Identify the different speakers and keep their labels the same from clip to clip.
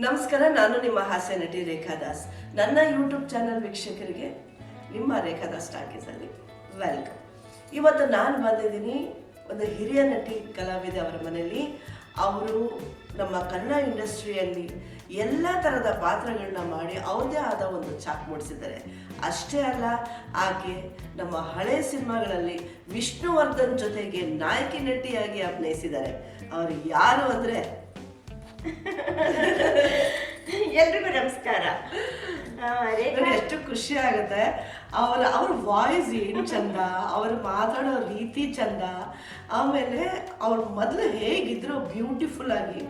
Speaker 1: ನಮಸ್ಕಾರ, ನಾನು ನಿಮ್ಮ ಹಾಸ್ಯ ನಟಿ ರೇಖಾದಾಸ್. ನನ್ನ ಯೂಟ್ಯೂಬ್ ಚಾನಲ್ ವೀಕ್ಷಕರಿಗೆ ನಿಮ್ಮ ರೇಖಾದಾಸ್ ಟಾಕೀಸಲ್ಲಿ ವೆಲ್ಕಮ್. ಇವತ್ತು ನಾನು ಬಂದಿದ್ದೀನಿ ಒಂದು ಹಿರಿಯ ನಟಿ ಕಲಾವಿದೆ ಅವರ ಮನೆಯಲ್ಲಿ. ಅವರು ನಮ್ಮ ಕನ್ನಡ ಇಂಡಸ್ಟ್ರಿಯಲ್ಲಿ ಎಲ್ಲ ಥರದ ಪಾತ್ರಗಳನ್ನ ಮಾಡಿ ಅವ್ರದ್ದೇ ಆದ ಒಂದು ಛಾಪ್ ಮೂಡಿಸಿದ್ದಾರೆ. ಅಷ್ಟೇ ಅಲ್ಲ, ಆಕೆ ನಮ್ಮ ಹಳೆ ಸಿನಿಮಾಗಳಲ್ಲಿ ವಿಷ್ಣುವರ್ಧನ್ ಜೊತೆಗೆ ನಾಯಕಿ ನಟಿಯಾಗಿ ಅಭಿನಯಿಸಿದ್ದಾರೆ. ಅವರು ಯಾರು ಅಂದರೆ
Speaker 2: ಎಲ್ರಿಗೂ ನಮಸ್ಕಾರ.
Speaker 1: ಎಷ್ಟು ಖುಷಿ ಆಗುತ್ತೆ. ಅವ್ರ ವಾಯ್ಸ್ ಏನು ಚಂದ, ಅವ್ರು ಮಾತಾಡೋ ರೀತಿ ಚಂದ, ಆಮೇಲೆ ಅವ್ರು ಮೊದಲು ಹೇಗಿದ್ರು ಬ್ಯೂಟಿಫುಲ್ ಆಗಿ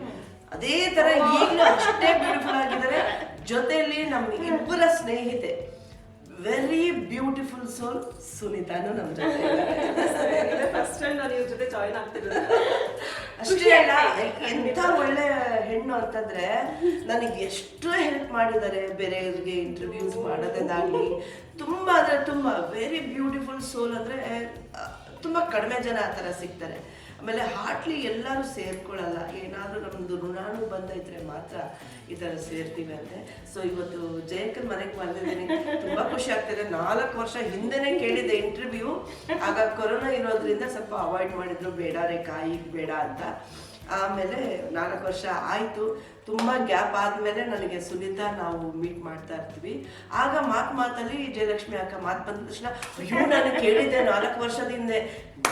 Speaker 1: ಅದೇ ತರ ಈಗಲೂ ಅಷ್ಟೇ ಬ್ಯೂಟಿಫುಲ್ ಆಗಿದ್ದಾರೆ. ಜೊತೆಯಲ್ಲಿ ನಮ್ಮ ಇಬ್ಬರ ಸ್ನೇಹಿತೆ ವೆರಿ ಬ್ಯೂಟಿಫುಲ್ ಸೋಲ್ ಸುನೀತಾನು ನಮ್ಮ ಜೊತೆ.
Speaker 3: ಫಸ್ಟ್ ಟೈಮ್ ನಾನು ಇವ್ರ ಜೊತೆ ಜಾಯಿನ್ ಆಗ್ತಿರೋದು.
Speaker 1: ಅಷ್ಟೇ ಅಲ್ಲ, ಎಂಥ ಒಳ್ಳೆ ಹೆಣ್ಣು ಅಂತಂದ್ರೆ ನನಗೆ ಎಷ್ಟು ಹೆಲ್ಪ್ ಮಾಡಿದ್ದಾರೆ. ಬೇರೆಯವ್ರಿಗೆ ಇಂಟರ್ವ್ಯೂಸ್ ಮಾಡೋದಾಗ್ಲಿ, ತುಂಬ ಅಂದರೆ ತುಂಬ ವೆರಿ ಬ್ಯೂಟಿಫುಲ್ ಸೋಲ್. ಅಂದರೆ ತುಂಬ ಕಡಿಮೆ ಜನ ಆ ಥರ ಸಿಗ್ತಾರೆ. ಆಮೇಲೆ ಹಾರ್ಟ್ಲಿ ಎಲ್ಲರೂ ಸೇರ್ಕೊಳ್ಳಲ್ಲ, ಏನಾದರೂ ನಮ್ಮದು ಋಣಾನು ಬಂದೈತ್ರೆ ಮಾತ್ರ ಈ ಥರ ಸೇರ್ತೀವಿ ಅಂತೆ. ಸೊ ಇವತ್ತು ಜಯಕ್ಕನ ಮನೆಗೆ ಬಂದಿದ್ದೀನಿ, ತುಂಬ ಖುಷಿ ಆಗ್ತಿದೆ. 4 ವರ್ಷ ಹಿಂದೆನೇ ಕೇಳಿದ್ದೆ ಇಂಟರ್ವ್ಯೂ, ಆಗ ಕೊರೋನಾ ಇರೋದ್ರಿಂದ ಸ್ವಲ್ಪ ಅವಾಯ್ಡ್ ಮಾಡಿದ್ರು, ಬೇಡ ರೇಖಾ ಈಗ ಬೇಡ ಅಂತ. ಆಮೇಲೆ 4 ವರ್ಷ ಆಯಿತು. ತುಂಬ ಗ್ಯಾಪ್ ಆದಮೇಲೆ ನನಗೆ ಸುನೀತಾ ನಾವು ಮೀಟ್ ಮಾಡ್ತಾ ಇರ್ತೀವಿ. ಆಗ ಮಾತಲ್ಲಿ ಜಯಲಕ್ಷ್ಮಿ ಅಕ್ಕ ಮಾತು ಬಂದ ತಕ್ಷಣ, ಅಯ್ಯೋ ನಾನು ಕೇಳಿದ್ದೆ 4 ವರ್ಷದಿಂದ,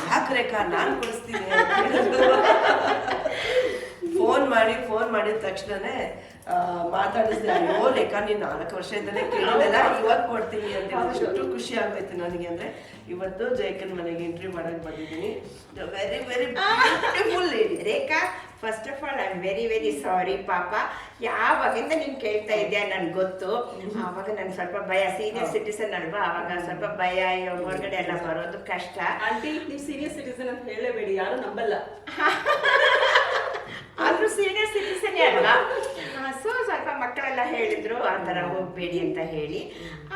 Speaker 1: ಯಾಕೆ ರೇಖಾ ನಾನು ಕೊಡಿಸ್ತೀನಿ ಅಂತ ಹೇಳಿದ್ರು. ಫೋನ್ ಮಾಡಿದ ತಕ್ಷಣನೇ ಮಾತಾಡಿಸಿದೆ. ಅಯ್ಯೋ ರೇಖಾ ನೀನು 4 ವರ್ಷದಿಂದಲೇ ಕೇಳಿದೆಲ್ಲ, ಇವಾಗ ಕೊಡ್ತೀನಿ ಅಂತ. ಅಷ್ಟು ಖುಷಿ ಆಗೋಯ್ತು ನನಗೆ. ಅಂದರೆ ಇವತ್ತು ಜಯಕ್ಕನ ಮನೆಗೆ ಎಂಟ್ರಿ ಮಾಡಕ್ಕೆ ಬಂದಿದ್ದೀನಿ. Very very beautiful lady
Speaker 2: Rekha. First of all I am very very sorry ಪಾಪ. ಯಾವಾಗಿಂದ ನೀನು ಕೇಳ್ತಾ ಇದೆಯಾ ನನ್ಗೆ ಗೊತ್ತು. ಆವಾಗ ನನ್ಗೆ ಸ್ವಲ್ಪ ಭಯ, ಸೀನಿಯರ್ ಸಿಟಿಸನ್ ಅಲ್ವಾ, ಆವಾಗ ಸ್ವಲ್ಪ ಭಯ, ಹೊರಗಡೆ ಎಲ್ಲ ಬರೋದು ಕಷ್ಟ.
Speaker 3: ಆಂಟಿ ನೀವು ಸೀನಿಯರ್ ಸಿಟಿಸನ್ ಅಂತ ಹೇಳಲೇಬೇಡಿ, ಯಾರು ನಂಬಲ್ಲ.
Speaker 2: ಆದ್ರೂ ಸೀನಿಯರ್ ಸಿಟಿಸನ್ ಅಲ್ವಾ. ಸೊ ಸ್ವಲ್ಪ ಮಕ್ಕಳೆಲ್ಲ ಹೇಳಿದ್ರು ಆ ಥರ ಹೋಗ್ಬೇಡಿ ಅಂತ ಹೇಳಿ.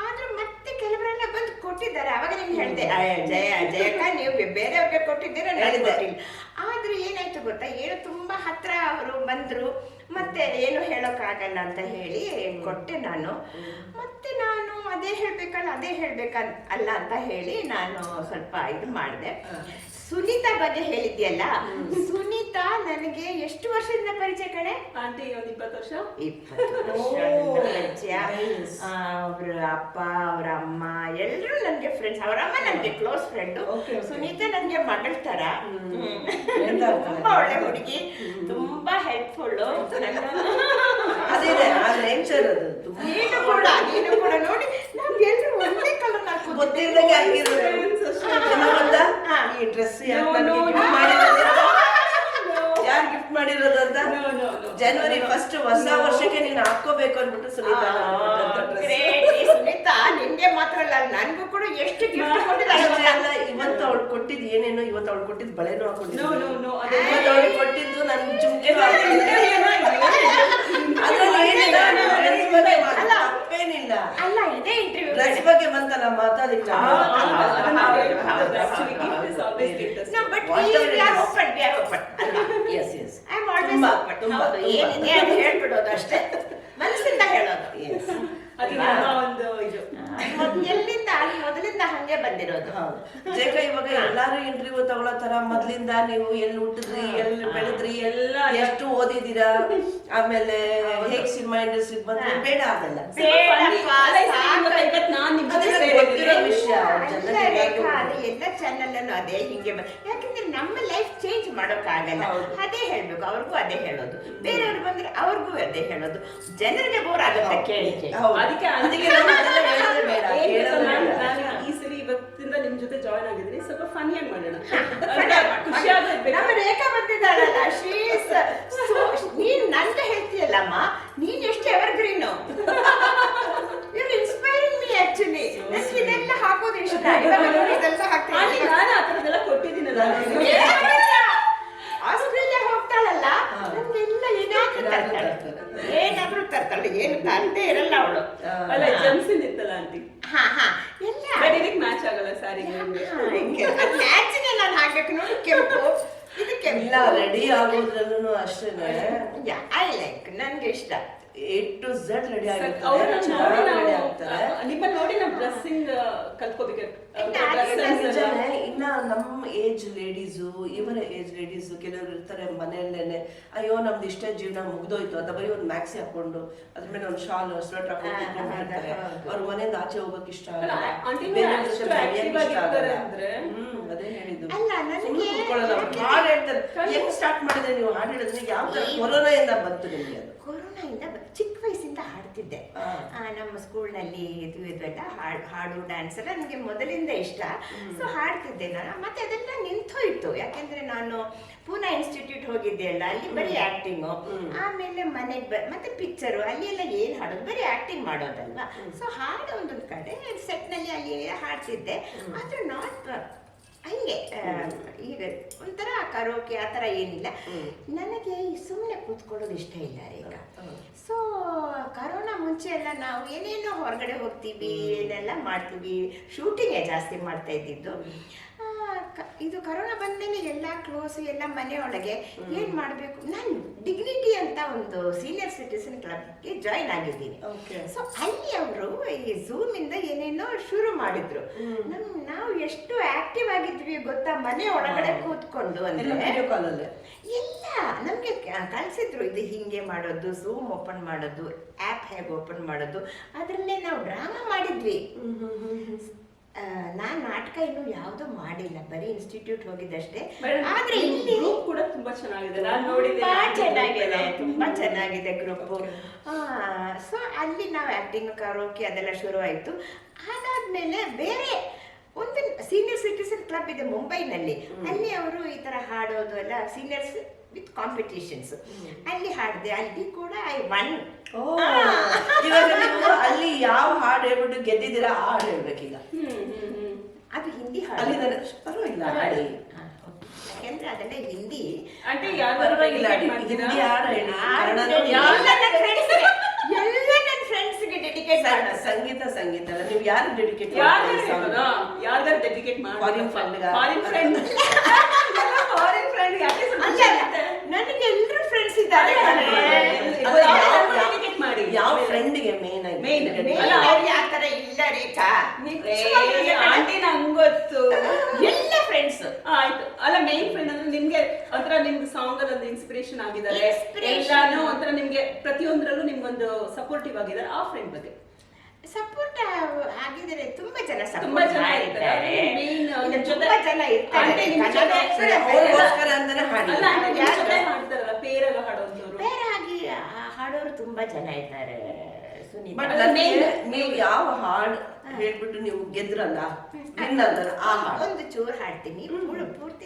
Speaker 2: ಆದ್ರೂ ಮತ್ತೆ ಕೆಲವರೆಲ್ಲ ಬಂದು ಕೊಟ್ಟಿದ್ದಾರೆ. ಅವಾಗ ನಿಮ್ಗೆ ಹೇಳಿದೆ, ಜಯಕ್ಕ ನೀವು ಬೇರೆಯವ್ರಿಗೆ ಕೊಟ್ಟಿದ್ದೀರ, ನನಗೆ ಕೊಟ್ಟಿಲ್ಲ. ಆದ್ರೆ ಏನಾಯ್ತು ಗೊತ್ತಾ, ಏನು ತುಂಬಾ ಹತ್ರ ಅವರು ಬಂದ್ರು, ಮತ್ತೆ ಏನು ಹೇಳೋಕ್ಕಾಗಲ್ಲ ಅಂತ ಹೇಳಿ ಕೊಟ್ಟೆ ನಾನು. ಮತ್ತೆ ನಾನು ಅದೇ ಹೇಳ್ಬೇಕಲ್ಲ ಅಂತ ಹೇಳಿ ನಾನು ಸ್ವಲ್ಪ ಇದು ಮಾಡಿದೆ. ಸುನೀತಾ ಬಗ್ಗೆ ಹೇಳಿದ್ಯಲ್ಲ, ಸುನೀತಾ ನನಗೆ ಎಷ್ಟು ವರ್ಷದಿಂದ ಪರಿಚಯ ಕಣೆ?
Speaker 3: ಆಂಟಿ ಒಂದು 20 ವರ್ಷ.
Speaker 2: 20 ವರ್ಷ ಅವ್ರ ಅಪ್ಪ ಅವ್ರ ಅಮ್ಮ ಎಲ್ಲರೂ ನನಗೆ ಫ್ರೆಂಡ್ಸ್. ಅವ್ರ ಅಮ್ಮ ನನಗೆ ಕ್ಲೋಸ್ ಫ್ರೆಂಡು. ಸುನೀತಾ ನನಗೆ ಮಗಳ ತರ, ತುಂಬಾ ಒಳ್ಳೆ ಹುಡುಗಿ, ತುಂಬಾ ಹೆಲ್ಪ್ಫುಲ್ಲು. ನೀನು ಕೂಡ ನೋಡಿ, ನಾವು ಎಲ್ಲರೂ ಒಂದೇ ಕಲರ್
Speaker 1: ಯಾರು ಗಿಫ್ಟ್ ಮಾಡಿರೋದು ಅಂತ. ಜನವರಿ 1 ಹೊಸ ವರ್ಷಕ್ಕೆ ನೀನು ಹಾಕೋಬೇಕು ಅಂದ್ಬಿಟ್ಟು ಸುನೀತಾ
Speaker 2: ನಿಮ್ಗೆ ಮಾತ್ರ ಅಲ್ಲ, ನನ್ಗೂ ಕೂಡ ಎಷ್ಟು ಗಿಫ್ಟ್ ಕೊಟ್ಟಿಲ್ಲ.
Speaker 1: ಇವತ್ತು ಅವಳು ಕೊಟ್ಟಿದ್ದು ಏನೇನೋ, ಇವತ್ತು ಅವಳು ಕೊಟ್ಟಿದ್ದು ಬಳೆನೂ ಹಾಕೊಂಡಿದ್ದು, ಅವಳು ಕೊಟ್ಟಿದ್ದು ನನ್ ಜುಮ್ಕೆ ತಪ್ಪೇನಿಲ್ಲ.
Speaker 2: ಅಲ್ಲ ಇದೇ ಇಂಟರ್ವ್ಯೂ
Speaker 1: ಡ್ರೆಸ್ ಬಗ್ಗೆ ಬಂತಲ್ಲ ಮಾತಾಡಿಲ್ಲ.
Speaker 2: ಏನಿದೆ ಅದು ಹೇಳ್ಬಿಡೋದು ಅಷ್ಟೇ, ಮನಸ್ಸಿಂದ ಹೇಳೋದು. ಮೊದಲಿಂದ ಹಂಗೆ ಬಂದಿರೋದು.
Speaker 1: ಜೇಕ ಇವಾಗ ಎಲ್ಲಾರು ಇಂಟರ್ವ್ಯೂ ತಗೊಳ್ಳೋ ತರ ಮೊದ್ಲಿಂದ ನೀವು ಎಲ್ಲಿ ಹುಟ್ಟಿದ್ರಿ, ಎಲ್ಲಿ ಬೆಳೆದ್ರಿ, ಎಲ್ಲ ಎಷ್ಟು ಓದಿದೀರಾ, ಆಮೇಲೆ ಹೇಗ್ ಸಿನಿಮಾ ಇಂಡಸ್ಟ್ರಿಗೆ ಬಂದ್ರಿ, ಬೇಡ ಅದೆಲ್ಲ ವಿಷಯ.
Speaker 2: ಎಲ್ಲ ಚಾನಲ್ ಅದೇ ಹಿಂಗೆ, ಯಾಕಂದ್ರೆ ನಮ್ಮ ಲೈಫ್ ಚೇಂಜ್ ಮಾಡೋಕ್ಕಾಗಲ್ಲ. ಅದೇ ಹೇಳ್ಬೇಕು, ಅವ್ರಿಗೂ ಅದೇ ಹೇಳೋದು. ಬೇರೆಯವ್ರು ಬಂದ್ರೆ ಅವ್ರಿಗೂ ಅದೇ ಹೇಳೋದು. ಜನರಿಗೆ ಬೋರ್ ಆಗುತ್ತೆ ಕೇಳಿ.
Speaker 3: ಈ ಸರಿ ಇವತ್ತಿಂದ ನಿಮ್ ಜೊತೆ ಜಾಯಿನ್ ಆಗಿದ್ದೀನಿ, ಸ್ವಲ್ಪ ಫನ್ನಿಯಾಗಿ ಮಾಡೋಣ.
Speaker 2: ನಮ್ಮ ರೇಖಾ ಬಂದಿದ್ದಾಳಲ್ಲ, ನೀನ್ ನನ್ಗೆ ಹೇಳ್ತೀಯಲ್ಲಮ್ಮ, ನೀನ್ ಎಷ್ಟು ಎವರ್ಗ್ರೀನು. You're inspiring me actually. ನನಗೆ ಇದೆಲ್ಲ ಹಾಕೋದು ಇಷ್ಟ. ಇದೆಲ್ಲ ಹಾಕ್ತೀನಿ.
Speaker 3: ನಾನು ಆ ಥರದ್ದೆಲ್ಲ ಕೊಟ್ಟಿದ್ದೀನಲ್ಲ.
Speaker 2: ಆಸ್ಟ್ರೇಲಿಯಾ ಹೋಗ್ತಾಳಲ್ಲ, ನಮ್ಗೆಲ್ಲ ಏನಾದ್ರೂ ತರ್ತಾಳೆ, ಏನು ತರದೇ ಇರಲ್ಲ ಅವಳು.
Speaker 3: ಅಲ್ಲ ಜಮ್ಸಿನ್ ಇತ್ತಲ್ಲ ಆಂಟಿ,
Speaker 2: ಎಲ್ಲ
Speaker 3: ಇದಕ್ಕೆ ಮ್ಯಾಚ್ ಆಗಲ್ಲ ಸ್ಯಾರಿಗೆ.
Speaker 2: ಮ್ಯಾಚಿಗೆ ನಾನು ಹಾಕ್ಬೇಕು ನೋಡಿ, ಕೆಂಪು ಇದಕ್ಕೆ
Speaker 1: ಇಲ್ಲ ರೆಡಿ ಆಗೋದ್ರಲ್ಲೂ ಅಷ್ಟೇನೆ.
Speaker 2: ಐ ಲೈಕ್, ನನ್ಗೆ ಇಷ್ಟ.
Speaker 1: A to Z ರೆಡಿ
Speaker 3: ಅವ್ರನ್ನ ನೋಡಿ ನಾವು
Speaker 1: ಆಗ್ತಾರೆ.
Speaker 3: ನಿಮ್ಮನ್ನ ನೋಡಿ ನಾವು ಡ್ರೆಸ್ಸಿಂಗ್ ಕಲ್ತ್ಕೋಬೇಕು.
Speaker 1: ಇನ್ನ ನಮ್ಮ ಏಜ್ ಲೇಡೀಸು, ಇವರ ಏಜ್ ಲೇಡೀಸು ಕೆಲವರು ಇರ್ತಾರೆ ಮನೆಯಲ್ಲೇನೆ, ಅಯ್ಯೋ ನಮ್ದು ಇಷ್ಟೇ ಜೀವನ ಮುಗ್ದೋಯ್ತು ಅಂತ ಬರೀ ಒಂದು ಮ್ಯಾಕ್ಸಿ ಹಾಕೊಂಡು ಅದ್ರ ಮೇಲೆ ಒಂದು ಶಾಲ್ ಸ್ವೆಟರ್ ಹಾಕೊಂಡು ಇಟ್ಕೊಂಡಿರ್ತಾರೆ. ಅವ್ರ ಮನೆಯಿಂದ ಆಚೆ ಹೋಗಕ್ ಇಷ್ಟ ಆಗಲ್ಲ, ಅದೇ ಹೇಳಿದ್ದು. ಹಾಡು ಹೇಳ್ತಾರೆ. ಹೆಂಗ್ ಸ್ಟಾರ್ಟ್ ಮಾಡಿದ್ರೆ ನೀವು ಹಾಡು ಹೇಳಿದ್ರೆ? ಯಾವ ತರ ಕೊರೋನಾದಿಂದ ಬಂತು ನಿಮ್ಗೆ? ಅದು
Speaker 2: ಕೊರೋನಾಯಿಂದ ಚಿಕ್ಕ ವಯಸ್ಸಿಂದ ಹಾಡ್ತಿದ್ದೆ. ನಮ್ಮ ಸ್ಕೂಲ್ನಲ್ಲಿ ಇದೆಲ್ಲ ಹಾಡು ಡ್ಯಾನ್ಸ್ ಎಲ್ಲ ನನಗೆ ಮೊದಲಿಂದ ಇಷ್ಟ. ಸೊ ಹಾಡ್ತಿದ್ದೆ ನಾನು. ಮತ್ತೆ ಅದೆಲ್ಲ ನಿಂತೋಯ್ತು, ಯಾಕೆಂದ್ರೆ ನಾನು ಪೂನಾ ಇನ್ಸ್ಟಿಟ್ಯೂಟ್ ಹೋಗಿದ್ದೆ ಅಲ್ಲ, ಅಲ್ಲಿ ಬರೀ ಆಕ್ಟಿಂಗು. ಆಮೇಲೆ ಮನೆಗೆ ಮತ್ತೆ ಪಿಕ್ಚರು, ಅಲ್ಲಿ ಎಲ್ಲ ಏನ್ ಹಾಡೋದು, ಬರೀ ಆಕ್ಟಿಂಗ್ ಮಾಡೋದಲ್ವಾ. ಸೊ ಹಾಡು ಒಂದೊಂದು ಕಡೆ ಸೆಟ್ನಲ್ಲಿ ಅಲ್ಲಿ ಹಾಡ್ತಿದ್ದೆ. ಆದ್ರೆ ನಾಟ್ ಹಂಗೆ ಈಗ ಒಂಥರ ಕರೋಕೆ ಆ ಥರ ಏನಿಲ್ಲ. ನನಗೆ ಸುಮ್ಮನೆ ಕೂತ್ಕೊಳ್ಳೋದು ಇಷ್ಟ ಇಲ್ಲ ಈಗ. ಸೊ ಕರೋನಾ ಮುಂಚೆ ಎಲ್ಲ ನಾವು ಏನೇನೋ ಹೊರಗಡೆ ಹೋಗ್ತೀವಿ, ಏನೆಲ್ಲ ಮಾಡ್ತೀವಿ, ಶೂಟಿಂಗೇ ಜಾಸ್ತಿ ಮಾಡ್ತಾ ಇದ್ದಿದ್ದು. ಇದು ಕರೋನಾ ಬಂದ್ಮೇಲೆ ಎಲ್ಲ ಕ್ಲೋಸ್, ಎಲ್ಲ ಮನೆಯೊಳಗೆ ಏನ್ ಮಾಡ್ಬೇಕು. ನಾನು ಡಿಗ್ನಿಟಿ ಅಂತ ಒಂದು ಸೀನಿಯರ್ ಸಿಟಿಸನ್ ಕ್ಲಬ್ಗೆ ಜಾಯಿನ್ ಆಗಿದ್ದೀನಿ. ಸೊ ಅಲ್ಲಿ ಅವರು ಈ ಝೂಮ್ ಇಂದ ಏನೇನೋ ಶುರು ಮಾಡಿದ್ರು. ನಾವು ಎಷ್ಟು ಆಕ್ಟಿವ್ ಆಗಿದ್ವಿ ಗೊತ್ತಾ, ಮನೆ ಒಳಗಡೆ ಕೂತ್ಕೊಂಡು. ಅಂದ್ರೆ ಎಲ್ಲ ನಮ್ಗೆ ಕಳ್ಸಿದ್ರು, ಇದು ಹಿಂಗೆ ಮಾಡೋದು, ಝೂಮ್ ಓಪನ್ ಮಾಡೋದು, ಆಪ್ ಹೇಗೆ ಓಪನ್ ಮಾಡೋದು, ಅದ್ರಲ್ಲೇ ನಾವು ಡ್ರಾಮಾ ಮಾಡಿದ್ವಿ. ನಾನ್ ನಾಟಕ ಇನ್ನೂ ಯಾವ್ದು ಮಾಡಿಲ್ಲ, ಬರೀ ಇನ್ಸ್ಟಿಟ್ಯೂಟ್ ಹೋಗಿದ್ದಷ್ಟೇ. ಆದ್ರೆ ಇಲ್ಲಿ
Speaker 3: ಕೂಡ ತುಂಬಾ ಚೆನ್ನಾಗಿದೆ,
Speaker 2: ತುಂಬಾ ಚೆನ್ನಾಗಿದೆ ಗ್ರೂಪ್. ಸೊ ಅಲ್ಲಿ ನಾವು ಆಕ್ಟಿಂಗ್, ಕರೋಕೆ ಅದೆಲ್ಲ ಶುರು ಆಯ್ತು. ಅದಾದ್ಮೇಲೆ ಬೇರೆ ಒಂದು ಸೀನಿಯರ್ ಸಿಟಿಸನ್ ಕ್ಲಬ್ ಇದೆ ಮುಂಬೈನಲ್ಲಿ. ಅಲ್ಲಿ ಅವರು ಈ ತರ ಹಾಡೋದು ಎಲ್ಲ ಸೀನಿಯರ್ಸ್ ವಿತ್ ಕಾಂಪಿಟೇಷನ್ಸ್, ಅಲ್ಲಿ ಹಾಡಿದೆ. ಅಲ್ಲಿ ಕೂಡ ಐ ಒನ್.
Speaker 1: ಇವಾಗ ನೀವು ಅಲ್ಲಿ ಯಾವ ಹಾಡು ಹೇಳ್ಬಿಟ್ಟು ಗೆದ್ದಿದ್ದೀರಾ ಆ ಹಾಡು ಹೇಳ್ಬೇಕೀಗ.
Speaker 2: ಅದು ಹಿಂದಿ ಹಾಡು.
Speaker 1: ಪರವಾಗಿಲ್ಲ ಹಾಡಿ,
Speaker 2: ಯಾಕೆಂದ್ರೆ ಅದೆಲ್ಲ ಹಿಂದಿ.
Speaker 3: ಅಂದ್ರೆ
Speaker 1: ಹಿಂದಿ ಹಾಡು ಹೇಳಿ.
Speaker 2: ಎಲ್ಲ ನನ್ನ ಫ್ರೆಂಡ್ಸ್ಗೆ ಡೆಡಿಕೇಟ್ ಮಾಡೋದು.
Speaker 1: ಸಂಗೀತ ಸಂಗೀತ ಅಲ್ಲ, ನೀವು ಯಾರು ಡೆಡಿಕೇಟ್
Speaker 3: ಯಾರ್ದಾರು ಡೆಡಿಕೇಟ್
Speaker 1: ಫಾರಿನ್ ಫ್ರೆಂಡ್
Speaker 2: ನನಗೆ ಎಲ್ಲರೂ ಫ್ರೆಂಡ್ಸ್ ಇದ್ದಾರೆ.
Speaker 1: ಯಾವ ಫ್ರೆಂಡ್ಗೆ ಮೇನ್
Speaker 2: ಯಾವ ತರ ಇಲ್ಲ ರೇಖಾ,
Speaker 3: ನಂಗೊತ್ತು
Speaker 2: ಎಲ್ಲ ಫ್ರೆಂಡ್ಸ್.
Speaker 3: ಆಯ್ತು ಅಲ್ಲ, ಮೇನ್ ಫ್ರೆಂಡ್ ಅಂದ್ರೆ ನಿಮ್ಗೆ ಒಂಥರ ನಿಮ್ಗೆ ಸಾಂಗ್ ಅಲ್ಲಿ ಒಂದು ಇನ್ಸ್ಪಿರೇಷನ್ ಆಗಿದ್ದಾರೆ, ಎಲ್ಲಾನು ಒಂಥರ ನಿಮ್ಗೆ ಪ್ರತಿಯೊಂದರಲ್ಲೂ ನಿಮ್ಗೊಂದು ಸಪೋರ್ಟಿವ್ ಆಗಿದ್ದಾರೆ. ಆ ಫ್ರೆಂಡ್ ಬಗ್ಗೆ
Speaker 2: ಸಪೋರ್ಟ್ ಆಗಿದ್ದಾರೆ, ತುಂಬಾ ಜನ ಇದ್ದಾರೆ.
Speaker 3: ತುಂಬಾ ಜನ ಇರ್ತಾರೆ. ಪೇರೆಲ್ಲ ಹಾಡೋದು,
Speaker 2: ಬೇರೆ ಆಗಿ ಹಾಡೋರು ತುಂಬಾ ಜನ ಇದ್ದಾರೆ.
Speaker 1: ನೀವು ಯಾವ ಹಾಡು ಹೇಳ್ಬಿಟ್ಟು ನೀವು ಗೆದ್ರಲ್ಲ,
Speaker 2: ಒಂದು ಚೂರು ಹಾಡ್ತೀನಿ, ಪೂರ್ತಿ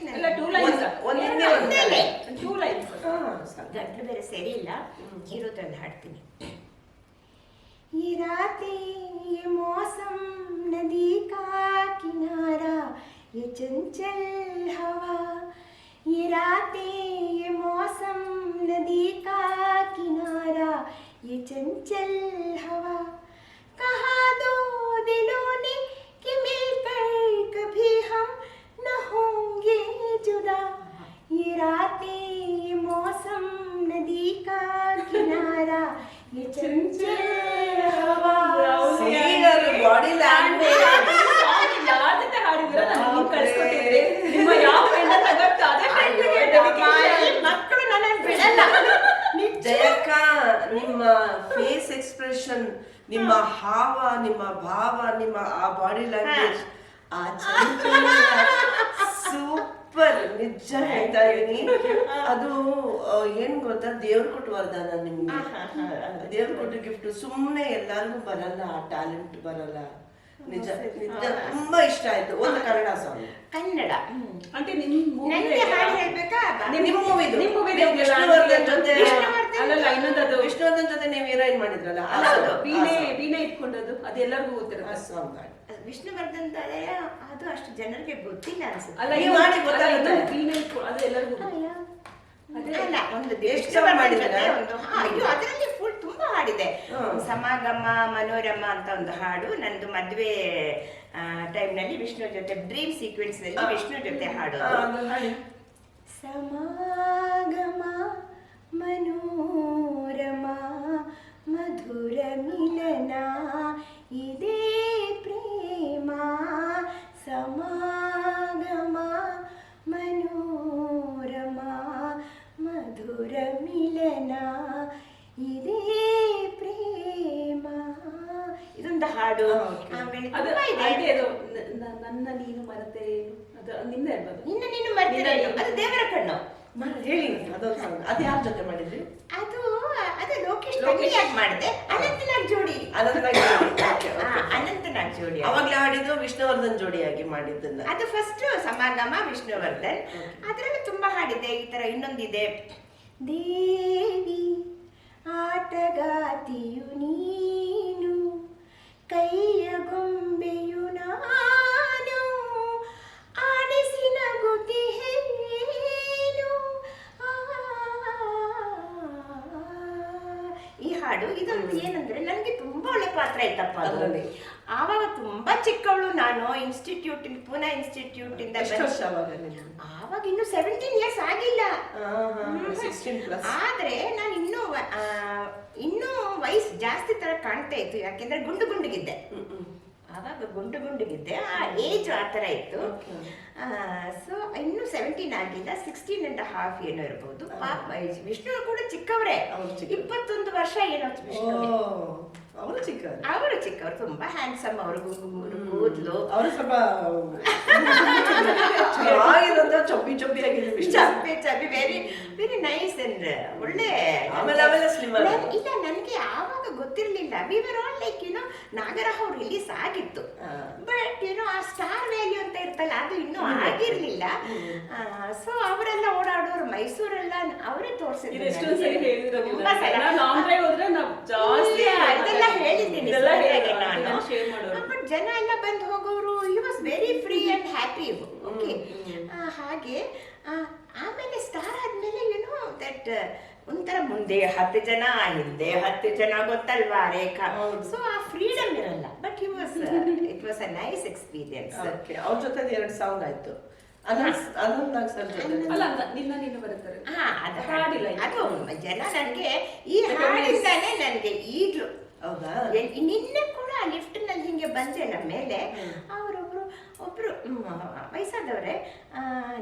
Speaker 2: ಗಂಟ್ಲು ಬೇರೆ ಸರಿ ಇಲ್ಲ, ಇರೋದ್ರಲ್ಲಿ ಹಾಡ್ತೀನಿ. ये रातें ये मौसम नदी का किनारा ये चंचल हवा, ये रातें ये मौसम नदी का किनारा ये चंचल हवा, कहा दो दिलों ने कि मिलकर कभी हम न होंगे जुदा, ये रातें ये मौसम नदी का किनारा ये चंचल हवा.
Speaker 1: ಬಾಡಿ ಲ್ಯಾಂಗ್ವೇಜ್
Speaker 3: ಯಾರ ಜೊತೆ ಹಾಡಿದ್ರೆ ನನಗೆ ಕಳ್ಸ್ಕೊಟ್ಟಿದ್ರಿ. ನಿಮ್ಮ ಯಾವ ಫ್ರೆಂಡ್ ಅಂತ ಗೊತ್ತಾ?
Speaker 2: ಮಕ್ಕಳು ನನ್ನ ಬಿಡಲ್ಲ.
Speaker 1: ಜಯಕ್ಕ, ನಿಮ್ಮ ಫೇಸ್ ಎಕ್ಸ್ಪ್ರೆಷನ್, ನಿಮ್ಮ ಹಾವ, ನಿಮ್ಮ ಭಾವ, ನಿಮ್ಮ ಆ ಬಾಡಿ ಲ್ಯಾಂಗ್ವೇಜ್, ಆ ಸೂಪರ್. ನಿಜ ಹೇಳ್ತಾ ಇದೀನಿ. ಅದು ಏನ್ ಗೊತ್ತಾ, ದೇವ್ರು ಕೊಟ್ಟು ವರದಾನ ನಿಮ್ಗೆ. ದೇವ್ರು ಕೊಟ್ಟು ಗಿಫ್ಟ್. ಸುಮ್ಮನೆ ಎಲ್ಲಾರ್ಗು ಬರಲ್ಲ, ಆ ಟ್ಯಾಲೆಂಟ್ ಬರಲ್ಲ. ನಿಜ ನಿಜ ತುಂಬಾ ಇಷ್ಟ ಆಯ್ತು. ಒಂದು ಕನ್ನಡ ಸಾಂಗ್,
Speaker 2: ಕನ್ನಡ
Speaker 3: అంటే
Speaker 1: ವಿಷ್ಣುವರ್ಧನ್ ಜೊತೆ ನೀವು ಹೀರೋಯಿನ್ ಮಾಡಿದ್ರಲ್ಲ,
Speaker 3: ವೀಣೆ ಇಟ್ಕೊಂಡದ್ದು, ಅದೆಲ್ಲರಿಗೂ ಗೊತ್ತಿರುತ್ತೆ
Speaker 1: ಸಾಂಗ್.
Speaker 2: ವಿಷ್ಣುವರ್ಧನ್ ಅದು ಅಷ್ಟು ಜನರಿಗೆ ಗೊತ್ತಿಲ್ಲ ಅನ್ಸುತ್ತೆ.
Speaker 3: ವೀಣೆ ಅದು ಎಲ್ಲರಿಗೂ
Speaker 2: ಅದರಲ್ಲಿ ಫುಲ್ ತುಂಬಾ ಹಾಡಿದೆ. ಸಮಾಗಮ ಮನೋರಮ ಅಂತ ಒಂದು ಹಾಡು ನಂದು ಮದ್ವೆ ಟೈಮ್ ನಲ್ಲಿ ವಿಷ್ಣು ಜೊತೆ ಡ್ರೀಮ್ ಸೀಕ್ವೆನ್ಸ್ ನಲ್ಲಿ ವಿಷ್ಣು ಜೊತೆ ಹಾಡೋದು. ಸಮಾಗಮ ಮನೋರಮ ಹಾಡು,
Speaker 1: Okay.
Speaker 2: ಆಮೇಲೆ
Speaker 3: ಅದು
Speaker 2: ತುಂಬಾ ಇದೆ.
Speaker 3: ಅದೇ ಅದು ನನ್ನ ನೀನು ಮರೆತೆ ಅದು ನಿಂದೆ ಅಲ್ವಾ
Speaker 2: ನಿನ್ನ ನೀನು ಮರೆತಿರೇನು, ಅದು ದೇವರ ಕಣ್ಣು.
Speaker 1: ಹೇಳಿ ಅದೊಂದು ಸಾಂಗ್. ಅದು ಯಾರ ಜೊತೆ ಮಾಡಿದ್ರಿ?
Speaker 2: ಅದು ಲೋಕೇಶ್ ತಂಗಿಯಾಗಿ ಮಾಡಿದೆ, ಅನಂತನಾಗ್ ಜೋಡಿ.
Speaker 1: ಅನಂತನಾಗ್ ಜೋಡಿ. Okay,
Speaker 2: ಹಾ,
Speaker 1: okay.
Speaker 2: ಅನಂತನಾಗ್ ಜೋಡಿ.
Speaker 1: ಅವಾಗ್ಲೇ ಹಾಡಿದ್ದು ವಿಷ್ಣುವರ್ಧನ್ ಜೋಡಿಯಾಗಿ ಮಾಡಿದ್ದನ್ನ.
Speaker 2: ಅದು ಫಸ್ಟ್ ಸಮಾಗಮ ವಿಷ್ಣುವರ್ಧನ್. ಅದರಲ್ಲೂ ತುಂಬಾ ಹಾಡಿದೆ. ಈ ತರ ಇನ್ನೊಂದಿದೆ, ದೇವಿ ಆಟಗಾತಿಯು ನೀನು, ಕೈಯ ಗೊಂಬೆಯು ನಾನು, ಆಡಿಸಿ ನಗುತ್ತಿಹೇನು. ಈ ಹಾಡು ಇದೊಂದು ಏನಂದ್ರೆ ನನಗೆ ತುಂಬಾ ಒಳ್ಳೆ ಪಾತ್ರ ಇತ್ತಪ್ಪ ಅದರಲ್ಲಿ. ಆವಾಗ ತುಂಬಾ ಚಿಕ್ಕವಳು ನಾನು, ಇನ್ಸ್ಟಿಟ್ಯೂಟ್ ಪೂನಾ ಇನ್ಸ್ಟಿಟ್ಯೂಟ್ ಇಂದ.
Speaker 1: ಎಷ್ಟು ವರ್ಷ ಅವಾಗ ನಿಮ್ಗೆ?
Speaker 2: ಆವಾಗ ಇನ್ನು 17 years ಆಗಿಲ್ಲ.
Speaker 1: 16+.
Speaker 2: ಆದ್ರೆ ನಾನು ಇನ್ನೂ ವಯಸ್ಸು ಜಾಸ್ತಿ ತರ ಕಾಣ್ತಾ ಇತ್ತು, ಯಾಕೆಂದ್ರೆ ಗುಂಡು ಗುಂಡುಗಿದ್ದೆ. ಆವಾಗ ಗುಂಡು ಗುಂಡುಗಿದ್ದೆ, ಆ ಏಜ್ ಆ ತರ ಇತ್ತು. ಸೊ ಇನ್ನೂ 17 ಆಗಿಲ್ಲ, 16.5 ಏನೋ ಇರ್ಬೋದು. ಪಾಪ ವಿಷ್ಣು ಕೂಡ ಚಿಕ್ಕವರೇ, 21 ವರ್ಷ ಏನೋ ವಿಷ್ಣು.
Speaker 1: ಅವರು
Speaker 2: ಚಿಕ್ಕವರು, ತುಂಬಾ ಹ್ಯಾಂಡ್ಸಮ್. ಅವ್ರಿಗೂ ಕೂದ್ಲು,
Speaker 1: ಅವರು ಸ್ವಲ್ಪ ಚೆನ್ನಾಗಿರೋದು, ಚೊಬ್ಬಿ ಚೊಬ್ಬಿ ಆಗಿದೆ.
Speaker 2: Chubby very very nice and ಒಳ್ಳೆ.
Speaker 1: ಆಮೇಲೆ ಸ್ಲಿಮ್
Speaker 2: ಇಲ್ಲ, ನನಗೆ ಆವಾಗ ಗೊತ್ತಿರ್ಲಿಲ್ಲ. We were all like Nagarahavu release ಆಗಿತ್ತು, ಬಟ್ ಆ ಸ್ಟಾರ್ ವ್ಯಾಲ್ಯೂ ಅಂತ ಇರ್ತಲ್ಲ, ಅದು ಇನ್ನೂ ಆಗಿರ್ಲಿಲ್ಲ. ಸೊ ಅವರೆಲ್ಲ ಓಡಾಡೋರು, ಮೈಸೂರೆಲ್ಲ ಅವರೇ ತೋರಿಸಿದ್ರು. ಇದೆಲ್ಲ ಹೇಳಿದ್ದೀನಿ ನಾನು. ಬಟ್ ಜನ ಎಲ್ಲ ಬಂದು ಹೋಗೋರು. He was very free and happy. Okay, ಹಾಗೆ ಆಮೇಲೆ ಸ್ಟಾರ್ ಆದ್ಮೇಲೆ ದಟ್ ಒಂಥರ ಮುಂದೆ 10 ಜನ, ಹಿಂದೆ 10 ಜನ, ಗೊತ್ತಲ್ವಾ ರೇಖಾ. ಸೊ ಆ ಫ್ರೀಡಮ್ ಇರಲ್ಲ. But it was a nice experience.
Speaker 1: ಅವ್ರ ಜೊತೆ 2 ಸಾಂಗ್ ಆಯ್ತು. ಅನಂತನಾಗ್ ಸರ್ ಜೊತೆ
Speaker 3: ನಿನ್ನ ನೀನು ಬರುತ್ತಾರೆ.
Speaker 2: ಅದು ಹಾಡಿಲ್ಲ. ಅದು ಜನ ನನಗೆ ಈ ಹಾಡಿಂದಾನೆ ನನಗೆ ಈಗ್ಲೂ.
Speaker 1: ಹೌದಾ?
Speaker 2: ನಿನ್ನೆ ಕೂಡ ಲಿಫ್ಟ್ ನಲ್ಲಿ ಹಿಂಗೆ ಬಂದೆ ನಮ್ಮ ಮೇಲೆ, ಒಬ್ರು ವಯಸ್ಸಾದವ್ರೆ,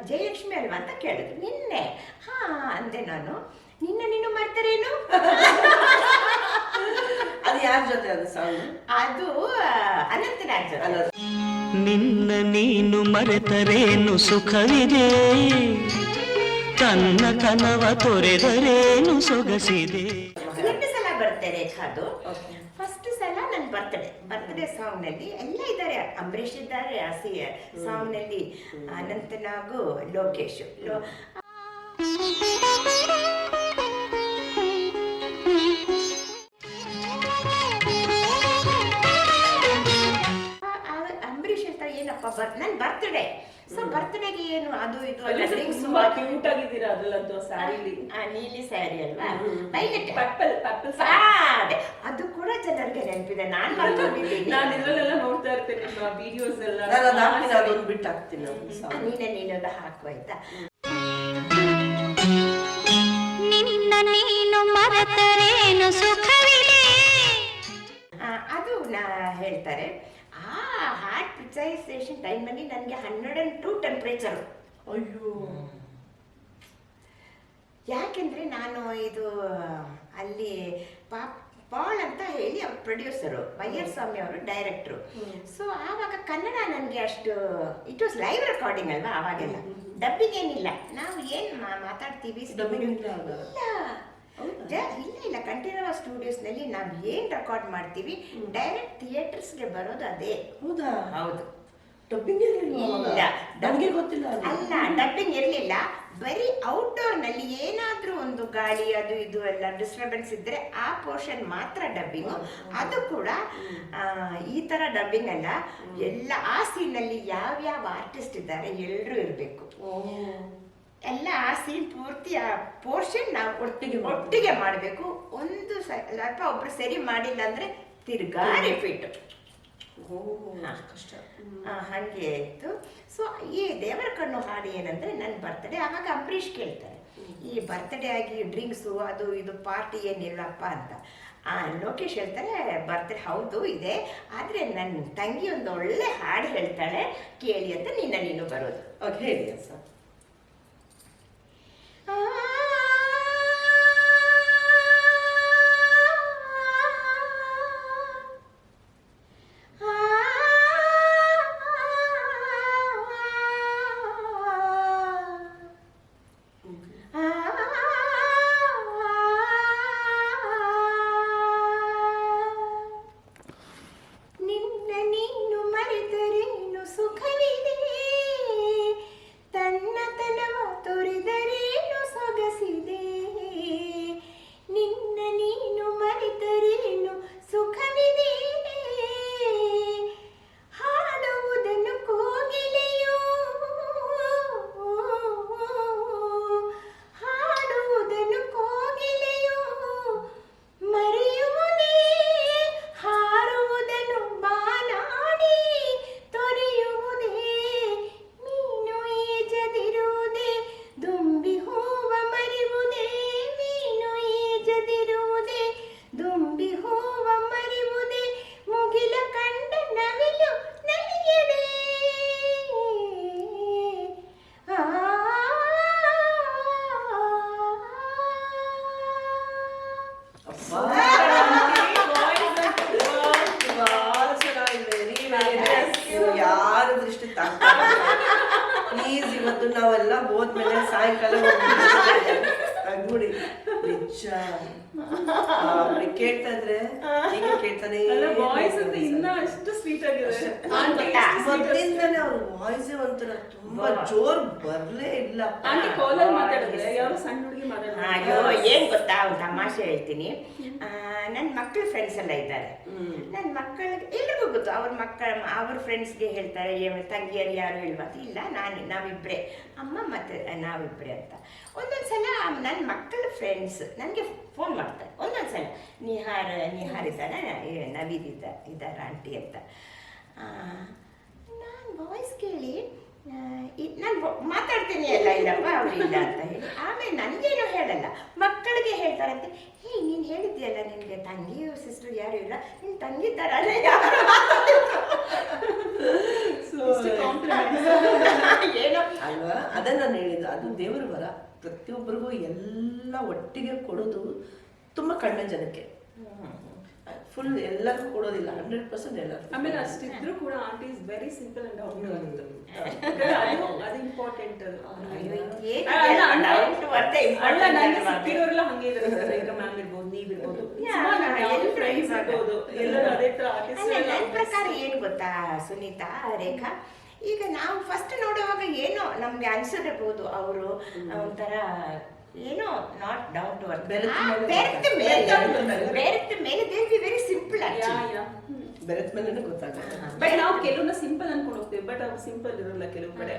Speaker 2: ಜಯಲಕ್ಷ್ಮಿ ಅಲ್ವಾ ಅಂತ ಕೇಳಿದ್ರು ನಿನ್ನೆ. ಹಾ ಅಂದೆ ನಾನು. ನಿನ್ನ ನೀನು ಮರ್ತರೇನು?
Speaker 1: ಅದು ಯಾರ ಜೊತೆ ಅದು ಸಾಂಗ್?
Speaker 2: ಅದು ಅನಂತನಾಗ್ ಜೊತೆ.
Speaker 4: ನಿನ್ನ ನೀನು ಮರೆತರೇನು ಸುಖವಿದೆ, ತನ್ನ ಕನವ ತೊರೆದರೇನು ಸೊಗಸಿದೆ.
Speaker 2: 2 ಸಲ ಬರ್ತಡೆ ರೇಖಾದು. ಫಸ್ಟ್ ಸಲ ನನ್ನ ಬರ್ತ್ಡೇ ಸಾಂಗ್ ನಲ್ಲಿ ಎಲ್ಲ ಇದ್ದಾರೆ. ಅಂಬರೀಷ್ ಇದ್ದಾರೆ ಆ ಸಾಂಗ್ ನಲ್ಲಿ, ಅನಂತನಾಗು, ಲೋಕೇಶ್. ಅಂಬರೀಷ್ ಅಂತ ಏನಪ್ಪ ನನ್ ಬರ್ತ್ಡೇ. ಸೊ ಬರ್ತ್ಡೇಗೆ ಏನು ಅದು ಇದು
Speaker 3: ತುಂಬಾ ಕ್ಯೂಟ್ ಆಗಿದ್ದೀರಾ ಅದ್ರಲ್ಲಂತೂ ಸ್ಯಾರಿಲಿ.
Speaker 2: ನೀಲಿ ಸ್ಯಾರಿ ಅಲ್ವಾ, ವೈಲೆಟ್
Speaker 3: ಪರ್ಪಲ್
Speaker 2: ಅದು ಕೂಡ ಜನರಿಗೆ ನೆನಪಿದೆ. ನಾನು ಬರ್ಕೊಂಡಿದ್ದೀನಿ.
Speaker 3: ನಾನು ಇದ್ರಲ್ಲೆಲ್ಲ ನೋಡ್ತಾ ಇರ್ತೇನೆ ನಿಮ್ಮ ವಿಡಿಯೋಸ್ ಎಲ್ಲ.
Speaker 1: ಅದೊಂದು ಬಿಟ್ಟು ಹಾಕ್ತೀನಿ.
Speaker 2: ನೀನೆಲ್ಲ ಹಾಕು ಆಯ್ತಾ.
Speaker 5: ನಿನ್ನ ನೀನು ಮರೆತರೇನು ಸುಖವಿದೆ.
Speaker 2: ಅದು ಹೇಳ್ತಾರೆ. ಆ ಹಾರ್ಟ್ ಪ್ರಿಸೈಸೇಷನ್ ಟೈಮಲ್ಲಿ ನನಗೆ 102 ಟೆಂಪ್ರೇಚರು.
Speaker 1: ಅಯ್ಯೋ,
Speaker 2: ಯಾಕೆಂದ್ರೆ ನಾನು ಇದು ಅಲ್ಲಿ ಪಾಲ್ ಅಂತ ಹೇಳಿ ಅವ್ರ ಪ್ರೊಡ್ಯೂಸರು, ವೈಆರ್ ಸ್ವಾಮಿ ಅವರು ಡೈರೆಕ್ಟ್ರು. ಸೊ ಆವಾಗ ಕನ್ನಡ ನನಗೆ ಅಷ್ಟು, ಇಟ್ ವಾಸ್ ಲೈವ್ ರೆಕಾರ್ಡಿಂಗ್ ಅಲ್ವಾ ಆವಾಗೆಲ್ಲ, ಡಬ್ಬಿಂಗ್ ಏನಿಲ್ಲ. ನಾವು ಏನು ಮಾತಾಡ್ತೀವಿ ಇಲ್ಲ ಕಂಠೀರವ ಸ್ಟುಡಿಯೋಸ್ನಲ್ಲಿ ನಾವು ಏನು ರೆಕಾರ್ಡ್ ಮಾಡ್ತೀವಿ, ಡೈರೆಕ್ಟ್ ಥಿಯೇಟರ್ಸ್ಗೆ ಬರೋದು ಅದೇ.
Speaker 1: ಹೌದಾ?
Speaker 2: ಹೌದು.
Speaker 1: ಡಬ್ಬಿಂಗ್ ಇರಲಿಲ್ಲ, ನನಗೆ ಗೊತ್ತಿಲ್ಲ.
Speaker 2: ಅಲ್ಲ, ಡಬ್ಬಿಂಗ್ ಇರಲಿಲ್ಲ. ಬರೀ ಔಟ್ಡೋರ್ ನಲ್ಲಿ ಏನಾದ್ರೂ ಒಂದು ಗಾಳಿ ಅದು ಇದು ಎಲ್ಲ ಡಿಸ್ಟರ್ಬೆನ್ಸ್ ಇದ್ರೆ ಆ ಪೋರ್ಷನ್ ಮಾತ್ರ ಡಬ್ಬಿಂಗ್. ಅದು ಕೂಡ ಈ ತರ ಡಬ್ಬಿಂಗ್ ಅಲ್ಲ, ಎಲ್ಲ ಆ ಸೀನ್ ಅಲ್ಲಿ ಯಾವ್ಯಾವ ಆರ್ಟಿಸ್ಟ್ ಇದ್ದಾರೆ ಎಲ್ಲರೂ ಇರಬೇಕು. ಎಲ್ಲ ಆ ಸೀನ್ ಪೂರ್ತಿ ಆ ಪೋರ್ಷನ್ ನಾವು ಒಟ್ಟಿಗೆ ಮಾಡಬೇಕು. ಒಂದು ಸ್ವಲ್ಪ ಒಬ್ರು ಸರಿ ಮಾಡಿಲ್ಲ ಅಂದ್ರೆ ತಿರ್ಗಾ ರಿಪೀಟ್. ಹಾಗೆ ಇತ್ತು. ಸೊ ಈ ದೇವರ ಕಣ್ಣು ಹಾಡು ಏನಂದ್ರೆ ನನ್ನ ಬರ್ತ್ಡೇ. ಆವಾಗ ಅಂಬರೀಷ್ ಕೇಳ್ತಾರೆ, ಈ ಬರ್ತ್ಡೇ ಆಗಿ ಡ್ರಿಂಕ್ಸು ಅದು ಇದು ಪಾರ್ಟಿ ಏನಿಲ್ಲಪ್ಪ ಅಂತ. ಲೋಕೇಶ್ ಹೇಳ್ತಾರೆ, ಬರ್ತ್ಡೇ ಹೌದು ಇದೆ, ಆದ್ರೆ ನನ್ನ ತಂಗಿ ಒಂದು ಒಳ್ಳೆ ಹಾಡು ಹೇಳ್ತಾಳೆ ಕೇಳಿ ಅಂತ ನಿನ್ನ ನೀನು ಬರೋದು.
Speaker 1: ಹೇಳಿ ಸರ್. ಅದು ನಾವೆಲ್ಲ ಹೋದ್ಮೇಲೆ ಸಾಯಂಕಾಲ ನೋಡಿ ನಿಜ ಅವ್ರಿಗೆ ಕೇಳ್ತಾ ಇದ್ರೆ ಹೀಗೆ ಕೇಳ್ತಾನೆ
Speaker 3: ವಾಯ್ಸ್ ಅಂತ ಇನ್ನ ಅಷ್ಟು ಸ್ವೀಟ್ ಆಗಿದೆ.
Speaker 1: ಮೊದಲಿಂದಾನೆ ಅವ್ರ ವಾಯ್ಸೇ ಒಂಥರ ತುಂಬಾ ಜೋರ್ ಬರ್ಲೇ ಇಲ್ಲ.
Speaker 3: ಆಂಟಿ ಕಾಲಲ್ಲಿ ಮಾತಾಡಿದ್ರೆ ಯಾರು ಸಣ್ಣ ಹುಡುಗಿ
Speaker 2: ಅಯ್ಯೋ ಏನ್ ಗೊತ್ತಾ, ಒಂದು ತಮಾಷೆ ಹೇಳ್ತೀನಿ. ನನ್ನ ಮಕ್ಕಳ ಫ್ರೆಂಡ್ಸ್ ಎಲ್ಲ ಇದ್ದಾರೆ. ನನ್ನ ಮಕ್ಕಳಿಗೆ ಎಲ್ರಿಗೂ ಗೊತ್ತು, ಅವ್ರ ಫ್ರೆಂಡ್ಸ್ಗೆ ಹೇಳ್ತಾರೆ ತಂಗಿಯರು ಯಾರು ಹೇಳುವಂತ ಇಲ್ಲ, ನಾವಿಬ್ರೆ ಅಮ್ಮ ಮತ್ತೆ ನಾವಿಬ್ರೆ ಅಂತ. ಒಂದೊಂದ್ಸಲ ನನ್ನ ಮಕ್ಕಳ ಫ್ರೆಂಡ್ಸ್ ನನಗೆ ಫೋನ್ ಮಾಡ್ತಾರೆ. ಒಂದೊಂದ್ಸಲ ನಿಹಾರ್ ಇದ್ದಾರೆ, ನವೀದ್ ಇದ್ದಾರೆ ಆಂಟಿ ಅಂತ. ನಾನು ವಾಯ್ಸ್ ಕೇಳಿ ನಾನು ಮಾತಾಡ್ತೀನಿ ಎಲ್ಲ ಇಲ್ಲಪ್ಪ ಅವರಿಲ್ಲ ಅಂತ ಹೇಳಿ ಆಮೇಲೆ ನನಗೇನು ಹೇಳಲ್ಲ, ಮಕ್ಕಳಿಗೆ ಹೇಳ್ತಾರಂತೆ, ಹೇ ನೀನು ಹೇಳಿದ್ಯಲ್ಲ ನಿನಗೆ ತಂಗಿ ಸಿಸ್ಟರ್ ಯಾರು ಇಲ್ಲ, ನಿನ್ನ ತಂಗಿ ಥರನೇ ಏನೋ
Speaker 1: ಅಲ್ವಾ. ಅದೇ ನಾನು ಹೇಳಿದ್ದು, ಅದು ದೇವರ ವರ. ಪ್ರತಿಯೊಬ್ಬರಿಗೂ ಎಲ್ಲ ಒಟ್ಟಿಗೆ ಕೊಡೋದು ತುಂಬಾ ಕಡಿಮೆ ಜನಕ್ಕೆ. ಫುಲ್ ಎಲ್ಲರಿಗೂ ಕೊಡೋದಿಲ್ಲ, 100% ಎಲ್ಲರೂ.
Speaker 3: ಆಮೇಲೆ ಅಷ್ಟಿದ್ರು ಕೂಡ aunty is very simple and ಅದು ಇಂಪಾರ್ಟೆಂಟ್. ಅದು ಅಲ್ಲ, ನನಗೆ ಸಿಕ್ಕಿರೋರೆಲ್ಲ ಹಂಗೆ ಇದ್ದಾರೆ. ಈಗ ಮ್ಯಾಮ್ ಇರ್ಬೋದು, ನೀವಿರ್ಬೋದು, ಫ್ರೆಂಡ್ಸ್ ಇರ್ಬೋದು, ಎಲ್ಲರೂ ಅದೇ ತರ ಆರ್ಟಿಸ್ಟ್.
Speaker 2: ನನ್ನ ಪ್ರಕಾರ ಏನು ಗೊತ್ತಾ ಸುನೀತಾ, ರೇಖಾ, ಈಗ ನಾವು ಫಸ್ಟ್ ನೋಡುವಾಗ ಏನೋ ನಮ್ಗೆ ಅನ್ಸಿರಬಹುದು ಅವರು ಒಂಥರ ಏನೋ ನಾಟ್ ಡೌನ್ ಟು ಅರ್ತ್, ಬೆರೆತ ಮೇಲೆ ದೇ ಬಿ ವೆರಿ ಸಿಂಪಲ್.
Speaker 1: ಬೆರೆತ ಮೇಲೆ ಗೊತ್ತಾಗುತ್ತೆ.
Speaker 3: ಬಟ್ ನಾವು ಕೆಲವನ್ನ ಸಿಂಪಲ್ ಅನ್ಕೊಂಡು ಹೋಗ್ತೀವಿ, ಬಟ್ ಅವ್ರು ಸಿಂಪಲ್ ಇರಲ್ಲ ಕೆಲವು ಕಡೆ.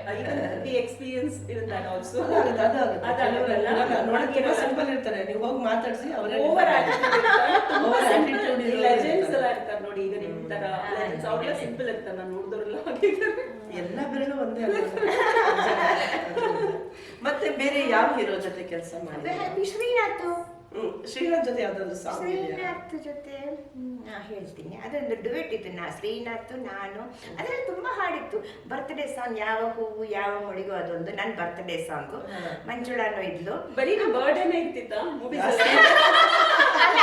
Speaker 3: The experience in that also.
Speaker 1: ನೋಡಕ್ಕೆ ಸಿಂಪಲ್ ಇರ್ತಾರೆ, ನೀವು ಹೋಗಿ ಮಾತಾಡ್ಸಿ ಅವರೇ
Speaker 3: ಓವರ್ ಆಟಿಟ್ಯೂಡ್ ಲೆಜೆಂಡ್ಸ್ ಎಲ್ಲ ಇರ್ತಾರೆ ನೋಡಿ. ಈಗ ನಿಮ್ ತರ ಲೆಜೆಂಡ್ಸ್ ಅವ್ರೆಲ್ಲ ಸಿಂಪಲ್ ಇರ್ತಾರೆ, ನಾನು ನೋಡಿದವರೆಲ್ಲ ಹಾಗಿದ್ದಾರೆ.
Speaker 1: ಎಲ್ಲ ಬೆರಳು ಒಂದೇ ಅಲ್ಲ. ಮತ್ತೆ ಬೇರೆ ಯಾವ ಹೀರೋ ಜೊತೆ ಕೆಲಸ ಮಾಡಿ? ಶ್ರೀನಾಥ್ ಜೊತೆ ಯಾವ್ದಾದ್ರು ಸಾಂಗ್ ಇದೆಯಾ?
Speaker 2: ಶ್ರೀನಾಥ್ ಜೊತೆ ಹೇಳ್ತೀನಿ, ಅದೊಂದು ಡುವೆಟ್ ಇತ್ತು. ಶ್ರೀನಾಥ್ ನಾನು ಅದ್ರಲ್ಲಿ ತುಂಬಾ ಹಾಡಿತ್ತು. ಬರ್ತ್ಡೇ ಸಾಂಗ್, ಯಾವ ಹೂವು ಯಾವ ಮುಡಿಗೋ, ಅದೊಂದು ನನ್ನ ಬರ್ತ್ಡೇ ಸಾಂಗು. ಮಂಜುಳಾನು ಇದ್ಲು.
Speaker 3: ಬರೀ ಬರ್ಡೇನೇ ಇರ್ತಿತ್ತ ಮೂವೀಸ್?
Speaker 2: ಅಲ್ಲ,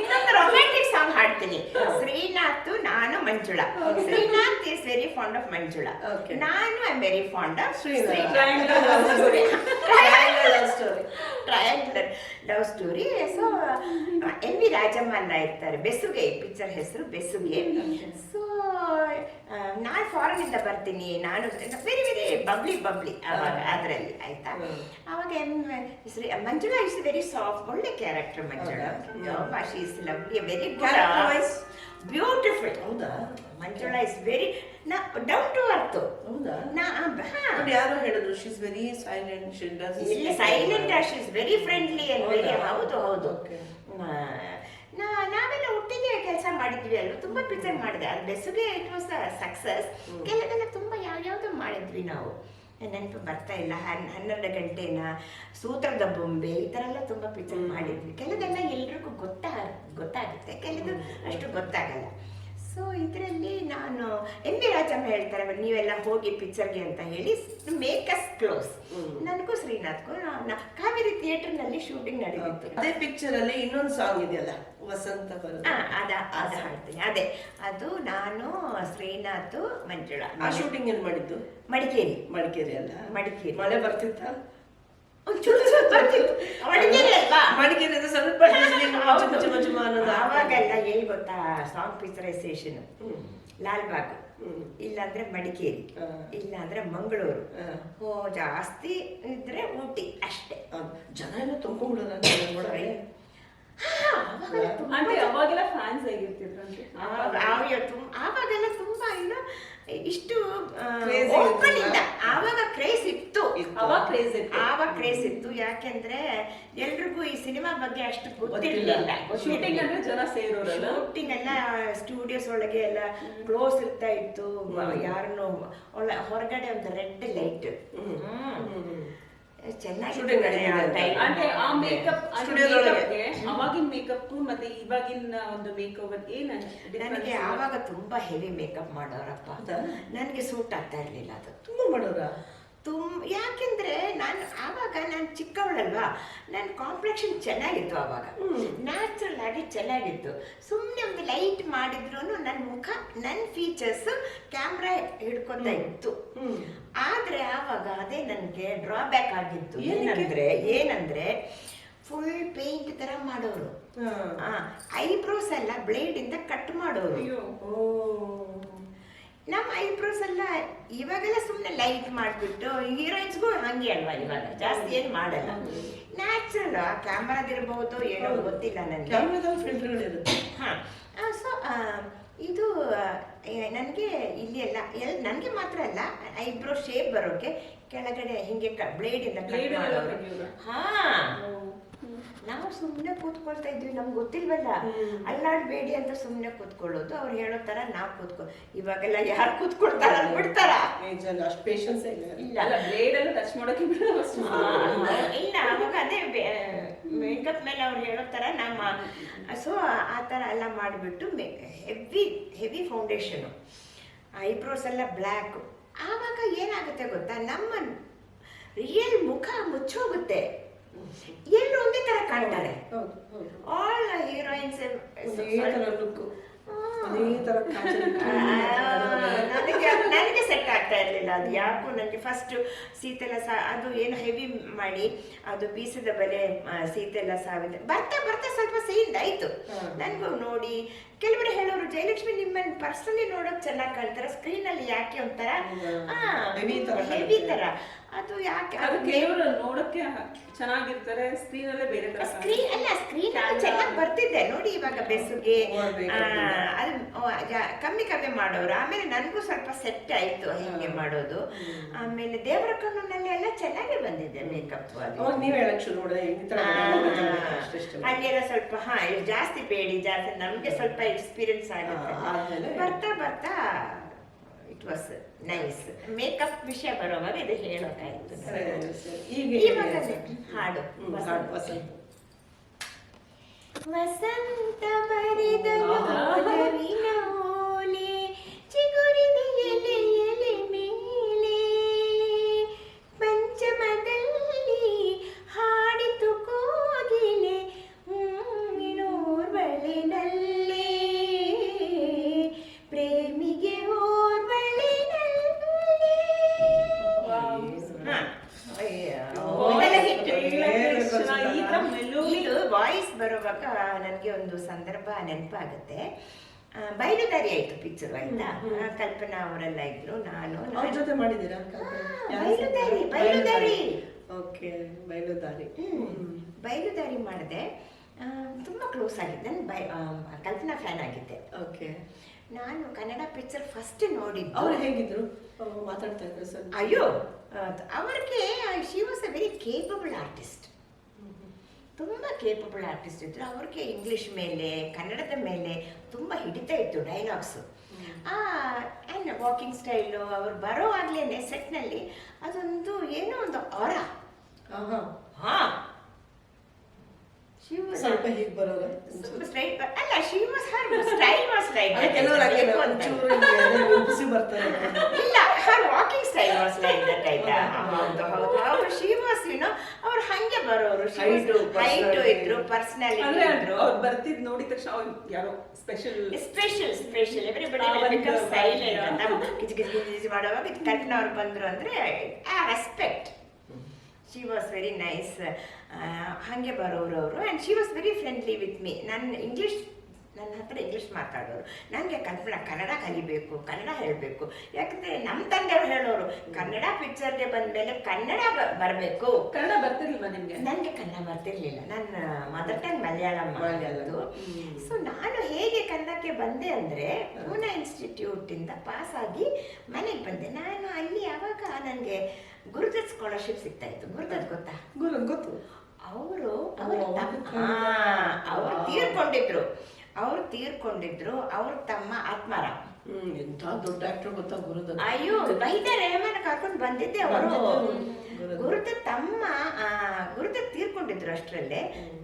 Speaker 2: ಇನ್ನೊಂದು ರೊಮ್ಯಾಂಟಿಕ್ ಸಾಂಗ್ ಹಾಡ್ತೀನಿ. ಶ್ರೀನಾಥ್ ನಾನು Manjula. Srinath is very fond of Manjula, ನಾನು I am very fond of Srinath. Triangular love story. So M V. Rajamma ಇರ್ತಾರೆ. ಬೆಸುಗೆ ಪಿಕ್ಚರ್ ಹೆಸರು ಬೆಸುಗೆ. ಸೊ ನಾನು ಫಾರಿನ್ ಇಂದ ಬರ್ತೀನಿ, ನಾನು ವೆರಿ ವೆರಿ ಬಬ್ಲಿ ಅವಾಗ ಅದರಲ್ಲಿ ಆಯ್ತಾ. ಅವಾಗ ಮಂಜುಳಾ ಇಸ್ ವೆರಿ ಸಾಫ್ಟ್, ಒಳ್ಳೆ character Manjula. She is lovely, very good, beautiful.
Speaker 1: ಹೌದಾ?
Speaker 2: Manjula is very down to earth.
Speaker 1: ಹೌದಾ?
Speaker 2: ನೋಡಿ
Speaker 1: ಯಾರೋ ಹೇಳಿದ್ರು she is very silent, she does
Speaker 2: silent, she is very friendly and very. ಹೌದು. ನಾವೆಲ್ಲ ಒಟ್ಟಿಗೆ ಕೆಲಸ ಮಾಡಿದ್ವಿ ಅಲ್ವ, ತುಂಬಾ ಪಿಕ್ಚರ್ ಮಾಡಿದೆ. ಅದು ಬೆಸುಗೆ ಇಟ್ ವಾಸ್ ಸಕ್ಸಸ್. ಕೆಲವೆಲ್ಲ ತುಂಬಾ ಯಾವ್ಯಾವ್ದು ಮಾಡಿದ್ವಿ ನಾವು, ನೆನಪು ಬರ್ತಾ ಇಲ್ಲ. 12 ಗಂಟೆನ, ಸೂತ್ರದ ಬೊಂಬೆ, ಈ ಥರ ಎಲ್ಲ ತುಂಬ ಪಿಕ್ಚರ್ ಮಾಡಿದ್ವಿ. ಕೆಲವೆಲ್ಲ ಎಲ್ರಿಗೂ ಗೊತ್ತಾಗುತ್ತೆ, ಕೆಲವು ಅಷ್ಟು ಗೊತ್ತಾಗಲ್ಲ. ಸೊ ಇದರಲ್ಲಿ ನಾನು ಎಂ.ವಿ. ರಾಜಮ್ಮ ಹೇಳ್ತಾರೆ, ನೀವೆಲ್ಲ ಹೋಗಿ ಪಿಕ್ಚರ್ಗೆ ಅಂತ ಹೇಳಿ ಮೇಕ್ ಅಸ್ ಕ್ಲೋಸ್. ನನಗೂ ಶ್ರೀನಾಥ್ಗೂ ಕಾವೇರಿ ಥಿಯೇಟರ್ನಲ್ಲಿ ಶೂಟಿಂಗ್ ನಡೆದಿತ್ತು.
Speaker 1: ಅದೇ ಪಿಕ್ಚರ್ ಅಲ್ಲಿ ಇನ್ನೊಂದು ಸಾಂಗ್ ಇದೆಯಲ್ಲ, ವಸಂತ ಬರೋದು.
Speaker 2: ಅದ ಹಾಡ್ತೀನಿ. ಅದೇ ಅದು ನಾನು ಶ್ರೀನಾಥ್ ಮಂಜುಳಾ.
Speaker 1: ಆ ಶೂಟಿಂಗ್ ಎಲ್ಲಿ ಮಾಡಿದ್ದು? ಮಡಿಕೇರಿ ಅಲ್ಲ?
Speaker 2: ಮಡಿಕೇರಿ.
Speaker 1: ಮಳೆ ಬರ್ತಿತ್ತ?
Speaker 2: ಮಡಿಕೇರಿ
Speaker 1: ಸ್ವಲ್ಪ
Speaker 2: ಆವಾಗೆಲ್ಲ ಎಲ್ಲಿ ಗೊತ್ತಾ, ಸಾಂಗ್ ಪಿಕ್ಚರೈಸೇಷನ್ ಲಾಲ್ಬಾಗ್, ಇಲ್ಲಾಂದ್ರೆ ಮಡಿಕೇರಿ, ಇಲ್ಲಾಂದ್ರೆ ಮಂಗಳೂರು, ಜಾಸ್ತಿ ಇದ್ರೆ ಊಟಿ, ಅಷ್ಟೇ.
Speaker 1: ಜನ ಎಲ್ಲ ತುಂಬಿಬಿಡೋದ
Speaker 3: ಅಂದ್ರೆ ಅವಾಗೆಲ್ಲ ಫ್ಯಾನ್ಸ್ ಆಗಿರ್ತಿದ್ರು.
Speaker 2: ಆವಾಗೆಲ್ಲ ತುಂಬಾ ಇಷ್ಟು ಓಪನ್ ಇಲ್ಲ. ಆವಾಗ ಕ್ರೇಜ್ ಇತ್ತು. ಯಾಕೆಂದ್ರೆ ಎಲ್ರಿಗೂ ಈ ಸಿನಿಮಾ ಬಗ್ಗೆ ಅಷ್ಟು ಗೊತ್ತಿರಲಿಲ್ಲ.
Speaker 3: ಶೂಟಿಂಗ್ ಅಂದ್ರೆ ಜನ ಸೇರೋರಲ್ಲ,
Speaker 2: ಶೂಟಿಂಗ್ ಎಲ್ಲ ಸ್ಟುಡಿಯೋಸ್ ಒಳಗೆ ಎಲ್ಲ ಕ್ಲೋಸ್ ಇರ್ತಾ ಇತ್ತು. ಯಾರನ್ನು ಹೊರಗಡೆ ಒಂದು ರೆಡ್ ಲೈಟ್
Speaker 3: ಅಂದ್ರೆ ಆ ಮೇಕಪ್, ಅವಾಗಿನ ಮೇಕಪ್ ಮತ್ತೆ ಇವಾಗಿನ ಒಂದು ಮೇಕಪ್ ಏನ್?
Speaker 2: ನನಗೆ ಆವಾಗ ತುಂಬಾ ಹೆವಿ ಮೇಕಪ್ ಮಾಡೋರಪ್ಪ, ನನಗೆ ಸೂಟ್ ಆಗ್ತಾ ಇರ್ಲಿಲ್ಲ. ಅದು
Speaker 1: ತುಂಬಾ ಮಾಡೋರ
Speaker 2: ಯಾಕೆಂದ್ರೆ ನಾನು ಚಿಕ್ಕವಳಲ್ವಾ, ನನ್ನ ಕಾಂಪ್ಲೆಕ್ಷನ್ ಚೆನ್ನಾಗಿತ್ತು ಆವಾಗ, ನ್ಯಾಚುರಲ್ ಆಗಿ ಚೆನ್ನಾಗಿತ್ತು. ಸುಮ್ಮನೆ ಒಂದು ಲೈಟ್ ಮಾಡಿದ್ರು ನನ್ನ ಮುಖ, ನನ್ನ ಫೀಚರ್ಸ್ ಕ್ಯಾಮ್ರಾ ಹಿಡ್ಕೊತಾ ಇತ್ತು. ಆದ್ರೆ ಆವಾಗ ಅದೇ ನನಗೆ ಡ್ರಾಬ್ಯಾಕ್ ಆಗಿತ್ತು. ಏನಂದ್ರೆ ಫುಲ್ ಪೇಂಟ್ ತರ ಮಾಡೋರು, ಐಬ್ರೋಸ್ ಎಲ್ಲ ಬ್ಲೇಡ್ ಇಂದ ಕಟ್ ಮಾಡೋರು. ನಮ್ಮ ಐಬ್ರೋಸ್ ಎಲ್ಲ ಇವಾಗೆಲ್ಲ ಸುಮ್ಮನೆ ಲೈಟ್ ಮಾಡಿಬಿಟ್ಟು, ಹೀರೋಯಿನ್ಸ್ಗೂ ಹಂಗೆ ಅಲ್ವಾ ಇವಾಗ, ಜಾಸ್ತಿ ಏನು ಮಾಡಲ್ಲ, ನ್ಯಾಚುರಲ್. ಕ್ಯಾಮ್ರಾದಿರ್ಬಹುದು ಏನೋ ಗೊತ್ತಿಲ್ಲ ನನಗೆ. ಸೊ ಇದು ನನಗೆ ಇಲ್ಲಿ ಎಲ್ಲ ನನಗೆ ಮಾತ್ರ ಅಲ್ಲ, ಐಬ್ರೋ ಶೇಪ್ ಬರೋಕೆ ಕೆಳಗಡೆ ಹಿಂಗೆ ಬ್ಲೇಡಿಂದ ಕಟ್ ಮಾಡೋರು. ನಾವು ಸುಮ್ಮನೆ ಕೂತ್ಕೊಳ್ತಾ ಇದ್ವಿ, ನಮ್ಗೆ ಗೊತ್ತಿಲ್ವಲ್ಲ, ಅಲ್ಲಾಡ್ಬೇಡಿ ಅಂತ ಸುಮ್ಮನೆ ಕೂತ್ಕೊಳ್ಳೋದು. ಅವ್ರು ಹೇಳೋ ತರ ನಾವು ಇವಾಗೆಲ್ಲ ಯಾರು ಕೂತ್ಕೊಳ್ತಾರ ಬಿಡ್ತಾರ? ಇಲ್ಲ, ಅವಾಗ ಅದೇ ಮೇಕಪ್ ಮೇಲೆ ಅವ್ರು ಹೇಳೋ ತರ ನಮ್ಮ. ಸೊ ಆ ತರ ಎಲ್ಲ ಮಾಡಿಬಿಟ್ಟು ಹೆವಿ ಫೌಂಡೇಶನು, ಐಬ್ರೋಸ್ ಎಲ್ಲ ಬ್ಲ್ಯಾಕ್. ಆವಾಗ ಏನಾಗುತ್ತೆ ಗೊತ್ತಾ, ನಮ್ಮ ರಿಯಲ್ ಮುಖ ಮುಚ್ಚೋಗುತ್ತೆ, ಎಲ್ಲರೂ ಒಂದೇ ತರ ಕಾಣ್ತಾರೆ. ಆಲ್ ಹೀರೋಯಿನ್ಸ್ ನನಗೆ ಸೆಟ್ ಆಗ್ತಾ ಇರ್ಲಿಲ್ಲ ಅದು ಯಾಕೋ. ನನಗೆ ಫಸ್ಟ್ ಸೀತೆಲ್ಲ ಅದು ಏನು ಹೆವಿ ಮಾಡಿ ಅದು ಬೀಸದ ಬೆಲೆ ಸೀತೆಲ್ಲ ಸಾವಿದೆ ಬರ್ತಾ ಸ್ವಲ್ಪ ಸೀನ್ ಆಯ್ತು ನನಗೂ. ನೋಡಿ ಕೆಲವರು ಹೇಳೋರು, ಜಯಲಕ್ಷ್ಮಿ ನಿಮ್ಮನ್ನು ಪರ್ಸನಲಿ ನೋಡೋಕೆ ಚೆನ್ನಾಗಿ ಕಾಣ್ತಾರೆ, ಸ್ಕ್ರೀನ್ ಅಲ್ಲಿ ಯಾಕೆ ಒಂಥರ ಹೆವಿ ತರ. ಅದು ಯಾಕೆ
Speaker 3: ಕೆಲವರು ನೋಡಕ್ಕೆ ಚೆನ್ನಾಗಿರ್ತಾರೆ, ಸ್ಕ್ರೀನ್ ಅಲ್ಲೇ ಬೇರೆ ತರ.
Speaker 2: ಸ್ಕ್ರೀನ್ ಚೆನ್ನಾಗಿ ಬರ್ತಿದ್ದೆ ನೋಡಿ. ಇವಾಗ ಬೆಸುಗೆ ಅದು ಕಮ್ಮಿ ಮಾಡೋರು. ಆಮೇಲೆ ನನಗೂ ಸ್ವಲ್ಪ ಸೆಟ್ ಆಯ್ತು ಹಿಂಗೆ ಮಾಡೋದು. ಆಮೇಲೆ ದೇವರ ಕಣ್ಣಲ್ಲಿ ಎಲ್ಲ ಚೆನ್ನಾಗಿ ಬಂದಿದೆ ಮೇಕಪ್. ಅಲ್ಲೆಲ್ಲ ಸ್ವಲ್ಪ ಜಾಸ್ತಿ ಬೇಡಿ, ಜಾಸ್ತಿ ನಮ್ಗೆ ಸ್ವಲ್ಪ ಎಕ್ಸ್ಪೀರಿಯನ್ಸ್ ಆಗುತ್ತೆ. ಬರ್ತಾ ಇಟ್ ವಾಸ್ ನೈಸ್. ಮೇಕಪ್ ವಿಷಯ ಬರೋವಾಗ ಇದು ಹೇಳೋಕಾಯ್ತು. ಇವಾಗ ಹಾಡು ವಸಂತ ಬರೆದನು ರವಿನ ಓಲೆ, ಚಿಗುರಿದ ಎಲೆ ಎಲೆ ಮೇಲೆ, ಪಂಚಮದಲ್ಲಿ ಹಾಡಿತು ಕೋಗಿಲೆ ಓರ್ವಳಿನಲ್ಲೇ, ಪ್ರೇಮಿಗೆ ಓರ್ವಳಿನಲ್ಲೇ. ಇದು ವಾಯ್ಸ್ ಬರುವಾಗ ನನಗೆ ಒಂದು ಸಂದರ್ಭ ನೆನಪಾಗುತ್ತೆ. ಬಯಲುದಾರಿ ಆಯ್ತು ಪಿಕ್ಚರ್ ಆಯ್ತಾ, ಕಲ್ಪನಾ ಅವರೆಲ್ಲ ಇದ್ರು, ನಾನು
Speaker 1: ಜೊತೆ ಮಾಡಿದ್ದೀರಾ?
Speaker 2: ಬಯಲುದಾರಿ ಮಾಡಿದೆ. ತುಂಬಾ ಕ್ಲೋಸ್ ಆಗಿದ್ದೆ, ಕಲ್ಪನಾ ಫ್ಯಾನ್ ಆಗಿದ್ದೆ. ನಾನು ಕನ್ನಡ ಪಿಕ್ಚರ್ ಫಸ್ಟ್ ನೋಡಿದ್ದು.
Speaker 1: ಅವ್ರು ಹೇಗಿದ್ರು, ಮಾತಾಡ್ತಾ ಇದ್ರು ಸರ್?
Speaker 2: ಅಯ್ಯೋ, ಅವ್ರಿಗೆ she was a very capable artist, ತುಂಬ ಕೇಪಬಲ್ ಆರ್ಟಿಸ್ಟ್ ಇದ್ರು. ಅವ್ರಿಗೆ ಇಂಗ್ಲಿಷ್ ಮೇಲೆ ಕನ್ನಡದ ಮೇಲೆ ತುಂಬ ಹಿಡಿತಾ ಇತ್ತು ಡೈಲಾಗ್ಸು. ಆ್ಯಂಡ್ ವಾಕಿಂಗ್ ಸ್ಟೈಲು, ಅವ್ರು ಬರೋವಾಗ್ಲೇ ಸೆಟ್ನಲ್ಲಿ ಅದೊಂದು ಏನೋ ಒಂದು ಆರ.
Speaker 1: ಸ್ವಲ್ಪ ಹೀಗೆ ಬರೋದು
Speaker 2: ಸ್ಟ್ರೈಟ್ ಅಲ್ಲ, she was her style was like ಇಲ್ಲ, her walking style was like that ಆಯ್ತಾ. ಹೌದು, ಶಿ ವಾಸ್ ಅವ್ರು ಹಂಗೆ ಬರೋರು, ಹೈಟು ಇದ್ರು, ಪರ್ಸನಾಲಿಟಿ ಇದ್ರು.
Speaker 3: ಬರ್ತಿದ್ ನೋಡಿದ ತಕ್ಷಣ ಯಾರೋ
Speaker 2: ಸ್ಪೆಷಲ್ ಎವ್ರಿಬಡಿ ಬಿಕಮ್ ಸೈಲೆಂಟ್ ಅಂತ ಕಿಚ್ ಮಾಡುವಾಗ ಕಲ್ಪನಾ ಅವ್ರು ಬಂದ್ರು ಅಂದ್ರೆ respect. She was very nice, ಹಾಗೆ ಬರೋರು ಅವರು. And she was very friendly with me. ನನ್ನ ಹತ್ರ ಇಂಗ್ಲೀಷ್ ಮಾತಾಡೋರು. ನನಗೆ ಕನ್ನಡ ಕಲಿಬೇಕು, ಕನ್ನಡ ಹೇಳಬೇಕು. ಯಾಕಂದರೆ ನಮ್ಮ ತಂದೆಯವರು ಹೇಳೋರು, ಕನ್ನಡ ಪಿಕ್ಚರ್ಗೆ ಬಂದಮೇಲೆ ಕನ್ನಡ ಬರಬೇಕು.
Speaker 3: ಕನ್ನಡ ಬರ್ತಿರ್ಲಿಲ್ವ ನಿಮಗೆ?
Speaker 2: ನನಗೆ ಕನ್ನಡ ಬರ್ತಿರ್ಲಿಲ್ಲ, ನನ್ನ ಮದರ್ ಟಂಗ್ ಮಲಯಾಳಂ. ಸೊ ನಾನು ಹೇಗೆ ಕನ್ನಡಕ್ಕೆ ಬಂದೆ ಅಂದರೆ, ಪೂನಾ ಇನ್ಸ್ಟಿಟ್ಯೂಟಿಂದ ಪಾಸಾಗಿ ಮನೆಗೆ ಬಂದೆ. ನಾನು ಅಲ್ಲಿ ಯಾವಾಗ ನನಗೆ ಗುರುದತ್ ಸ್ಕಾಲರ್ಶಿಪ್ ಸಿಗ್ತಾ ಇತ್ತು. ಗುರುದತ್ ಗೊತ್ತಾ?
Speaker 1: ಗೊತ್ತು.
Speaker 2: ಅವರು ತೀರ್ಕೊಂಡಿದ್ರು. ಅವ್ರ ತಮ್ಮ ಆತ್ಮಾರಾಮ್,
Speaker 1: ಎಂತ ದೊಡ್ಡ ಆಕ್ಟರ್ ಗೊತ್ತಾ ಗುರುದತ್?
Speaker 2: ಅಯ್ಯೋ, ವಹಿದಾ ರೆಹಮಾನ್ ಕರ್ಕೊಂಡು ಬಂದಿದ್ದೆ ಅವರು. ಗುರುದತ್ ತೀರ್ಕೊಂಡಿದ್ರು. ಅಷ್ಟರಲ್ಲೇ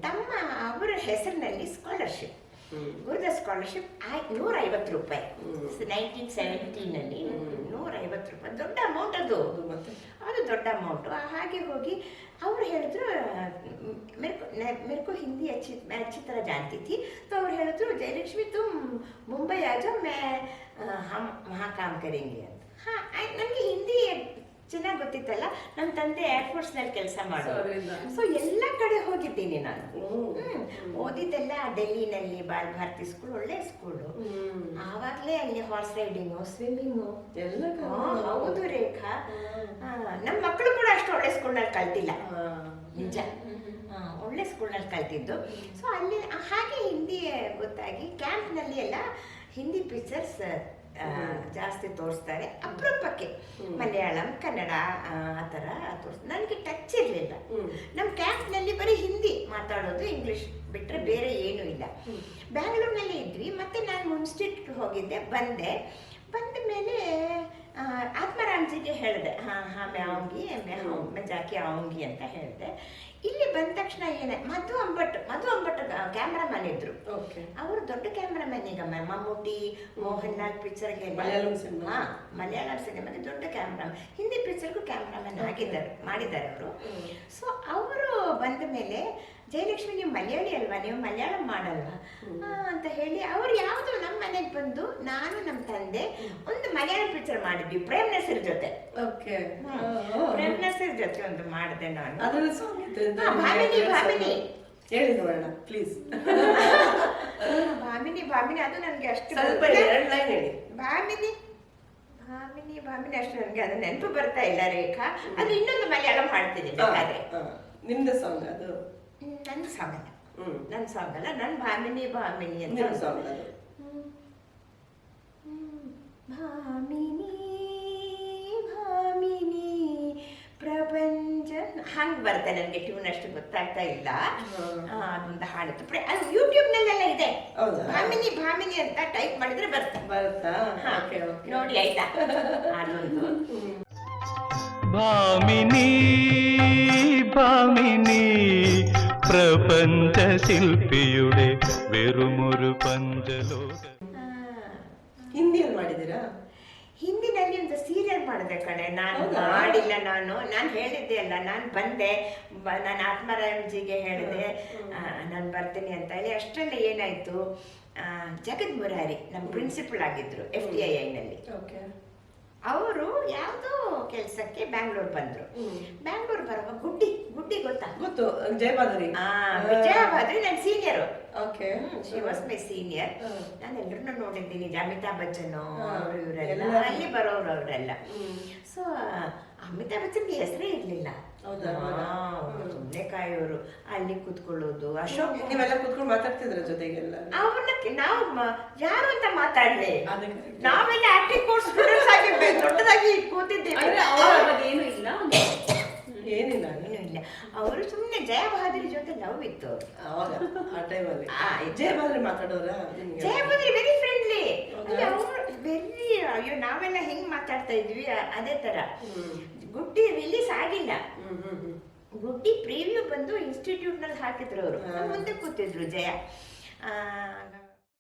Speaker 2: ತಮ್ಮ ಅವರ ಹೆಸರಿನಲ್ಲಿ ಸ್ಕಾಲರ್ಶಿಪ್ ಗುರುದಾಸ್ ಸ್ಕಾಲರ್ಶಿಪ್ 150 ರೂಪಾಯಿ. 1917 150 ರೂಪಾಯಿ ದೊಡ್ಡ ಅಮೌಂಟ್ ಅದು. ಅದು ದೊಡ್ಡ ಅಮೌಂಟು. ಹಾಗೆ ಹೋಗಿ ಅವ್ರು ಹೇಳಿದ್ರು मेरे को हिंदी अच्छी तरह जानती थी, तो ಅವ್ರು ಹೇಳಿದ್ರು ಜಯಲಕ್ಷ್ಮಿ तुम मुंबई आ जाओ, हम वहाँ काम करेंगे ಅಂತ. ನನಗೆ ಹಿಂದಿ ಚೆನ್ನಾಗಿ ಗೊತ್ತಿತ್ತಲ್ಲ, ನಮ್ಮ ತಂದೆ ಏರ್ಫೋರ್ಸ್ನಲ್ಲಿ ಕೆಲಸ ಮಾಡೋರು. ಸೊ ಎಲ್ಲ ಕಡೆ ಹೋಗಿದ್ದೀನಿ ನಾನು. ಓದಿದ್ದೆಲ್ಲ ಡೆಲ್ಲಿನಲ್ಲಿ ಬಾಲ್ ಭಾರತಿ ಸ್ಕೂಲ್, ಒಳ್ಳೆ ಸ್ಕೂಲು. ಆವಾಗಲೇ ಅಲ್ಲಿ ಹಾರ್ಸ್ ರೈಡಿಂಗು, ಸ್ವಿಮ್ಮಿಂಗು ಎಲ್ಲ. ಹೌದು ರೇಖಾ, ನಮ್ಮ ಮಕ್ಕಳು ಕೂಡ ಅಷ್ಟು ಒಳ್ಳೆ ಸ್ಕೂಲ್ನಲ್ಲಿ ಕಲ್ತಿಲ್ಲ, ನಿಜ. ಒಳ್ಳೆ ಸ್ಕೂಲ್ನಲ್ಲಿ ಕಲ್ತಿದ್ದು. ಸೊ ಅಲ್ಲಿ ಹಾಗೆ ಹಿಂದಿ ಗೊತ್ತಾಗಿ ಕ್ಯಾಂಪ್ನಲ್ಲಿ ಎಲ್ಲ ಹಿಂದಿ ಪಿಕ್ಚರ್ಸ್ ಜಾಸ್ತಿ ತೋರಿಸ್ತಾರೆ. ಅಪರೂಪಕ್ಕೆ ಮಲಯಾಳಂ, ಕನ್ನಡ ಆ ಥರ ತೋರಿಸ್ತಾರೆ. ನನಗೆ ಟಚ್ ಇರಲಿಲ್ಲ. ನಮ್ಮ ಕ್ಯಾಂಪ್ನಲ್ಲಿ ಬರೀ ಹಿಂದಿ ಮಾತಾಡೋದು, ಇಂಗ್ಲೀಷ್ ಬಿಟ್ಟರೆ ಬೇರೆ ಏನೂ ಇಲ್ಲ. ಬ್ಯಾಂಗ್ಳೂರ್ನಲ್ಲೇ ಇದ್ವಿ. ಮತ್ತು ನಾನು ಮುನ್ಸ್ಟಿಟ್ಯೂಟ್ಗೆ ಹೋಗಿದ್ದೆ, ಬಂದ ಮೇಲೆ ಆತ್ಮರಾಮ್ಜಿಗೆ ಹೇಳಿದೆ, ಮೇ ಆਉਂಗಿ, ಮೇ ಜಾಕಿ ಆਉਂಗಿ ಅಂತ ಹೇಳಿದೆ. ಇಲ್ಲಿ ಬಂದ ತಕ್ಷಣ ಮಧು ಅಂಬಟ್ ಕ್ಯಾಮ್ರಾಮನ್ ಇದ್ರು. ಅವರು ದೊಡ್ಡ ಕ್ಯಾಮ್ರಾಮನ್. ಈಗ ಮಮ್ಮೂಟಿ, ಮೋಹನ್ ಲಾಲ್ ಪಿಕ್ಚರ್ಗೆ, ಮಲಯಾಳಂ ಸಿನಿಮಾಗೆ ದೊಡ್ಡ ಕ್ಯಾಮ್ರಾಮನ್. ಹಿಂದಿ ಪಿಕ್ಚರ್ಗೂ ಕ್ಯಾಮ್ರಾಮನ್ ಮಾಡಿದ್ದಾರೆ ಅವರು. ಸೊ ಅವರು ಬಂದ ಮೇಲೆ, ಜಯಲಕ್ಷ್ಮಿ ನೀವು ಮಲಯಾಳಿ ಅಲ್ವಾ, ನೀವು ಮಲಯಾಳಂ ಮಾಡಲ್ವಾ ಅಂತ ಹೇಳಿ ಅವ್ರು ಯಾವುದೋ ನಮ್ಮ ಮನೆಗೆ ಬಂದು, ನಾನು ನಮ್ಮ ತಂದೆ ಒಂದು ಮಲಯಾಳಂ ಪಿಕ್ಚರ್ ಮಾಡಿದ್ವಿ ಪ್ರೇಮ್ ನಸೀರ್ ಜೊತೆ. ಪ್ರೇಮ್ ನಸೀರ್ ಜೊತೆ ಒಂದು ಮಾಡಿದೆ ನಾನು. ಭಾಮಿನಿ
Speaker 1: ಹೇಳಿ ನೋಡೋಣ ಪ್ಲೀಸ್.
Speaker 2: ಭಾಮಿನಿ ಅದು ನನಗೆ ಅಷ್ಟು
Speaker 1: ಹೇಳಿ.
Speaker 2: ಭಾಮಿನಿ ಅಷ್ಟು ನನಗೆ ಅದು ನೆನಪು ಬರ್ತಾ ಇಲ್ಲ ರೇಖಾ. ಅದು ಇನ್ನೊಂದು ಮಲಯಾಳಂ ಹಾಡ್ತೀನಿ ಬೇಕಾದ್ರೆ.
Speaker 1: ನಿಮ್ದು ಸಾಂಗ್ ಅದು?
Speaker 2: ನನ್ನ ಸಾಂಗ್ ಅಲ್ಲ, ನನ್ನ ಭಾಮಿನಿ ಅಂತ
Speaker 1: ಸಾಂಗ್ ಅದು.
Speaker 2: ಭಾಮಿನಿ ಪ್ರಪಂಚ ಹಂಗೆ ಬರುತ್ತೆ. ನನಗೆ ಟ್ಯೂನ್ ಅಷ್ಟು ಗೊತ್ತಾಗ್ತಾ ಇಲ್ಲ. ಅದೊಂದು ಹಾಡುತ್ತೆ, ಅದು ಯೂಟ್ಯೂಬ್ನಲ್ಲೆಲ್ಲ ಇದೆ. ಭಾಮಿನಿ ಅಂತ ಟೈಪ್ ಮಾಡಿದ್ರೆ ಬರುತ್ತಾ? ನೋಡಿ ಆಯ್ತಾ ಅದೊಂದು.
Speaker 4: ഭാമിനി പ്രപഞ്ച ശില്പിയുടെ വെറുമൊരു പഞ്ചലോക.
Speaker 1: ಹಿಂದಿಯಲ್ಲಿ ಮಾಡಿದ್ದೀರಾ?
Speaker 2: ಹಿಂದಿನಲ್ಲಿ ಒಂದು ಸೀರಿಯಲ್ ಮಾಡಿದೆ ಕಣೆ. ನಾನು ಮಾಡಿಲ್ಲ. ನಾನು ಹೇಳಿದ್ದೆ ಅಲ್ಲ, ನಾನು ಬಂದೆ, ನಾನು ಆತ್ಮರಾಮ್ಜಿಗೆ ಹೇಳಿದೆ ನಾನು ಬರ್ತೀನಿ ಅಂತ ಹೇಳಿ. ಅಷ್ಟರಲ್ಲಿ ಏನಾಯ್ತು, ಜಗದ್ ಮುರಾರಿ ನಮ್ಮ ಪ್ರಿನ್ಸಿಪಲ್ ಆಗಿದ್ರು FTIನಲ್ಲಿ. ಅವರು ಯಾವುದೋ ಕೆಲಸಕ್ಕೆ ಬ್ಯಾಂಗ್ಳೂರ್ ಬಂದ್ರು. ಬ್ಯಾಂಗ್ಳೂರ್ ಬರುವ ಗುಡ್ಡಿ ಗೊತ್ತು,
Speaker 1: ಜಯಭಾದ್ರಿ.
Speaker 2: ವಿಜಯಭಾದ್ರಿ ನನ್ನ senior. She was my senior. ನಾನು ಎಲ್ಲರನ್ನೂ ನೋಡಿದ್ದೀನಿ, ಅಮಿತಾಬ್ ಬಚ್ಚನ್ ಅವರು ಇವರೆಲ್ಲ ಅಲ್ಲಿ ಬರೋರು ಅವರೆಲ್ಲ. ಸೊ ಅಮಿತಾಬ್ ಬಚ್ಚನ್ಗೆ ಹೆಸರೇ ಇರ್ಲಿಲ್ಲ. ಸುಮ್ಮನೆ ಕಾಯೋರು, ಅಲ್ಲಿ ಕೂತ್ಕೊಳ್ಳೋದು. ಅಶೋಕ್
Speaker 1: ನೀವೆಲ್ಲ ಕೂತ್ಕೊಂಡು ಮಾತಾಡ್ತಿದ್ರ ಜೊತೆಗೆಲ್ಲ?
Speaker 2: ಅವ್ರನ್ನ ನಾವು ಯಾರು ಅಂತ ಮಾತಾಡ್ಲಿ, ನಾವೆಲ್ಲ ಆಕ್ಟಿಂಗ್ ಕೋರ್ಸ್ ಸ್ಟೂಡೆಂಟ್ಸ್ ಆಗಿರ್ಬೇಕು, ದೊಡ್ಡದಾಗಿ ಕೂತಿದ್ದೇವೆ.
Speaker 1: ಏನಿಲ್ಲ.
Speaker 2: ಅವರು ಸುಮ್ಮನೆ ಜಯಭಾದ್ರಿ ಜೊತೆ ಲವ್ ಇತ್ತು
Speaker 1: ಅವಾಗ, ಆ ಟೈಮಲ್ಲಿ. ಜಯಭಾದ್ರಿ ಮಾತಾಡೋರ?
Speaker 2: ಜಯಭಾದ್ರಿ ವೆರಿ ಫ್ರೆಂಡ್ಲಿ. ವೆರಿ, ಅಯ್ಯೋ ನಾವೆಲ್ಲ ಹೆಂಗ್ ಮಾತಾಡ್ತಾ ಇದ್ವಿ ಅದೇ ತರ. ಗುಡ್ಡಿ ರಿಲೀಸ್ ಆಗಿಲ್ಲ. ಗುಡ್ಡಿ ಪ್ರೀವ್ಯೂ ಬಂದು ಇನ್ಸ್ಟಿಟ್ಯೂಟ್ ನಲ್ಲಿ ಹಾಕಿದ್ರು ಅವರು. ಮುಂದೆ ಕೂತಿದ್ರು ಜಯ.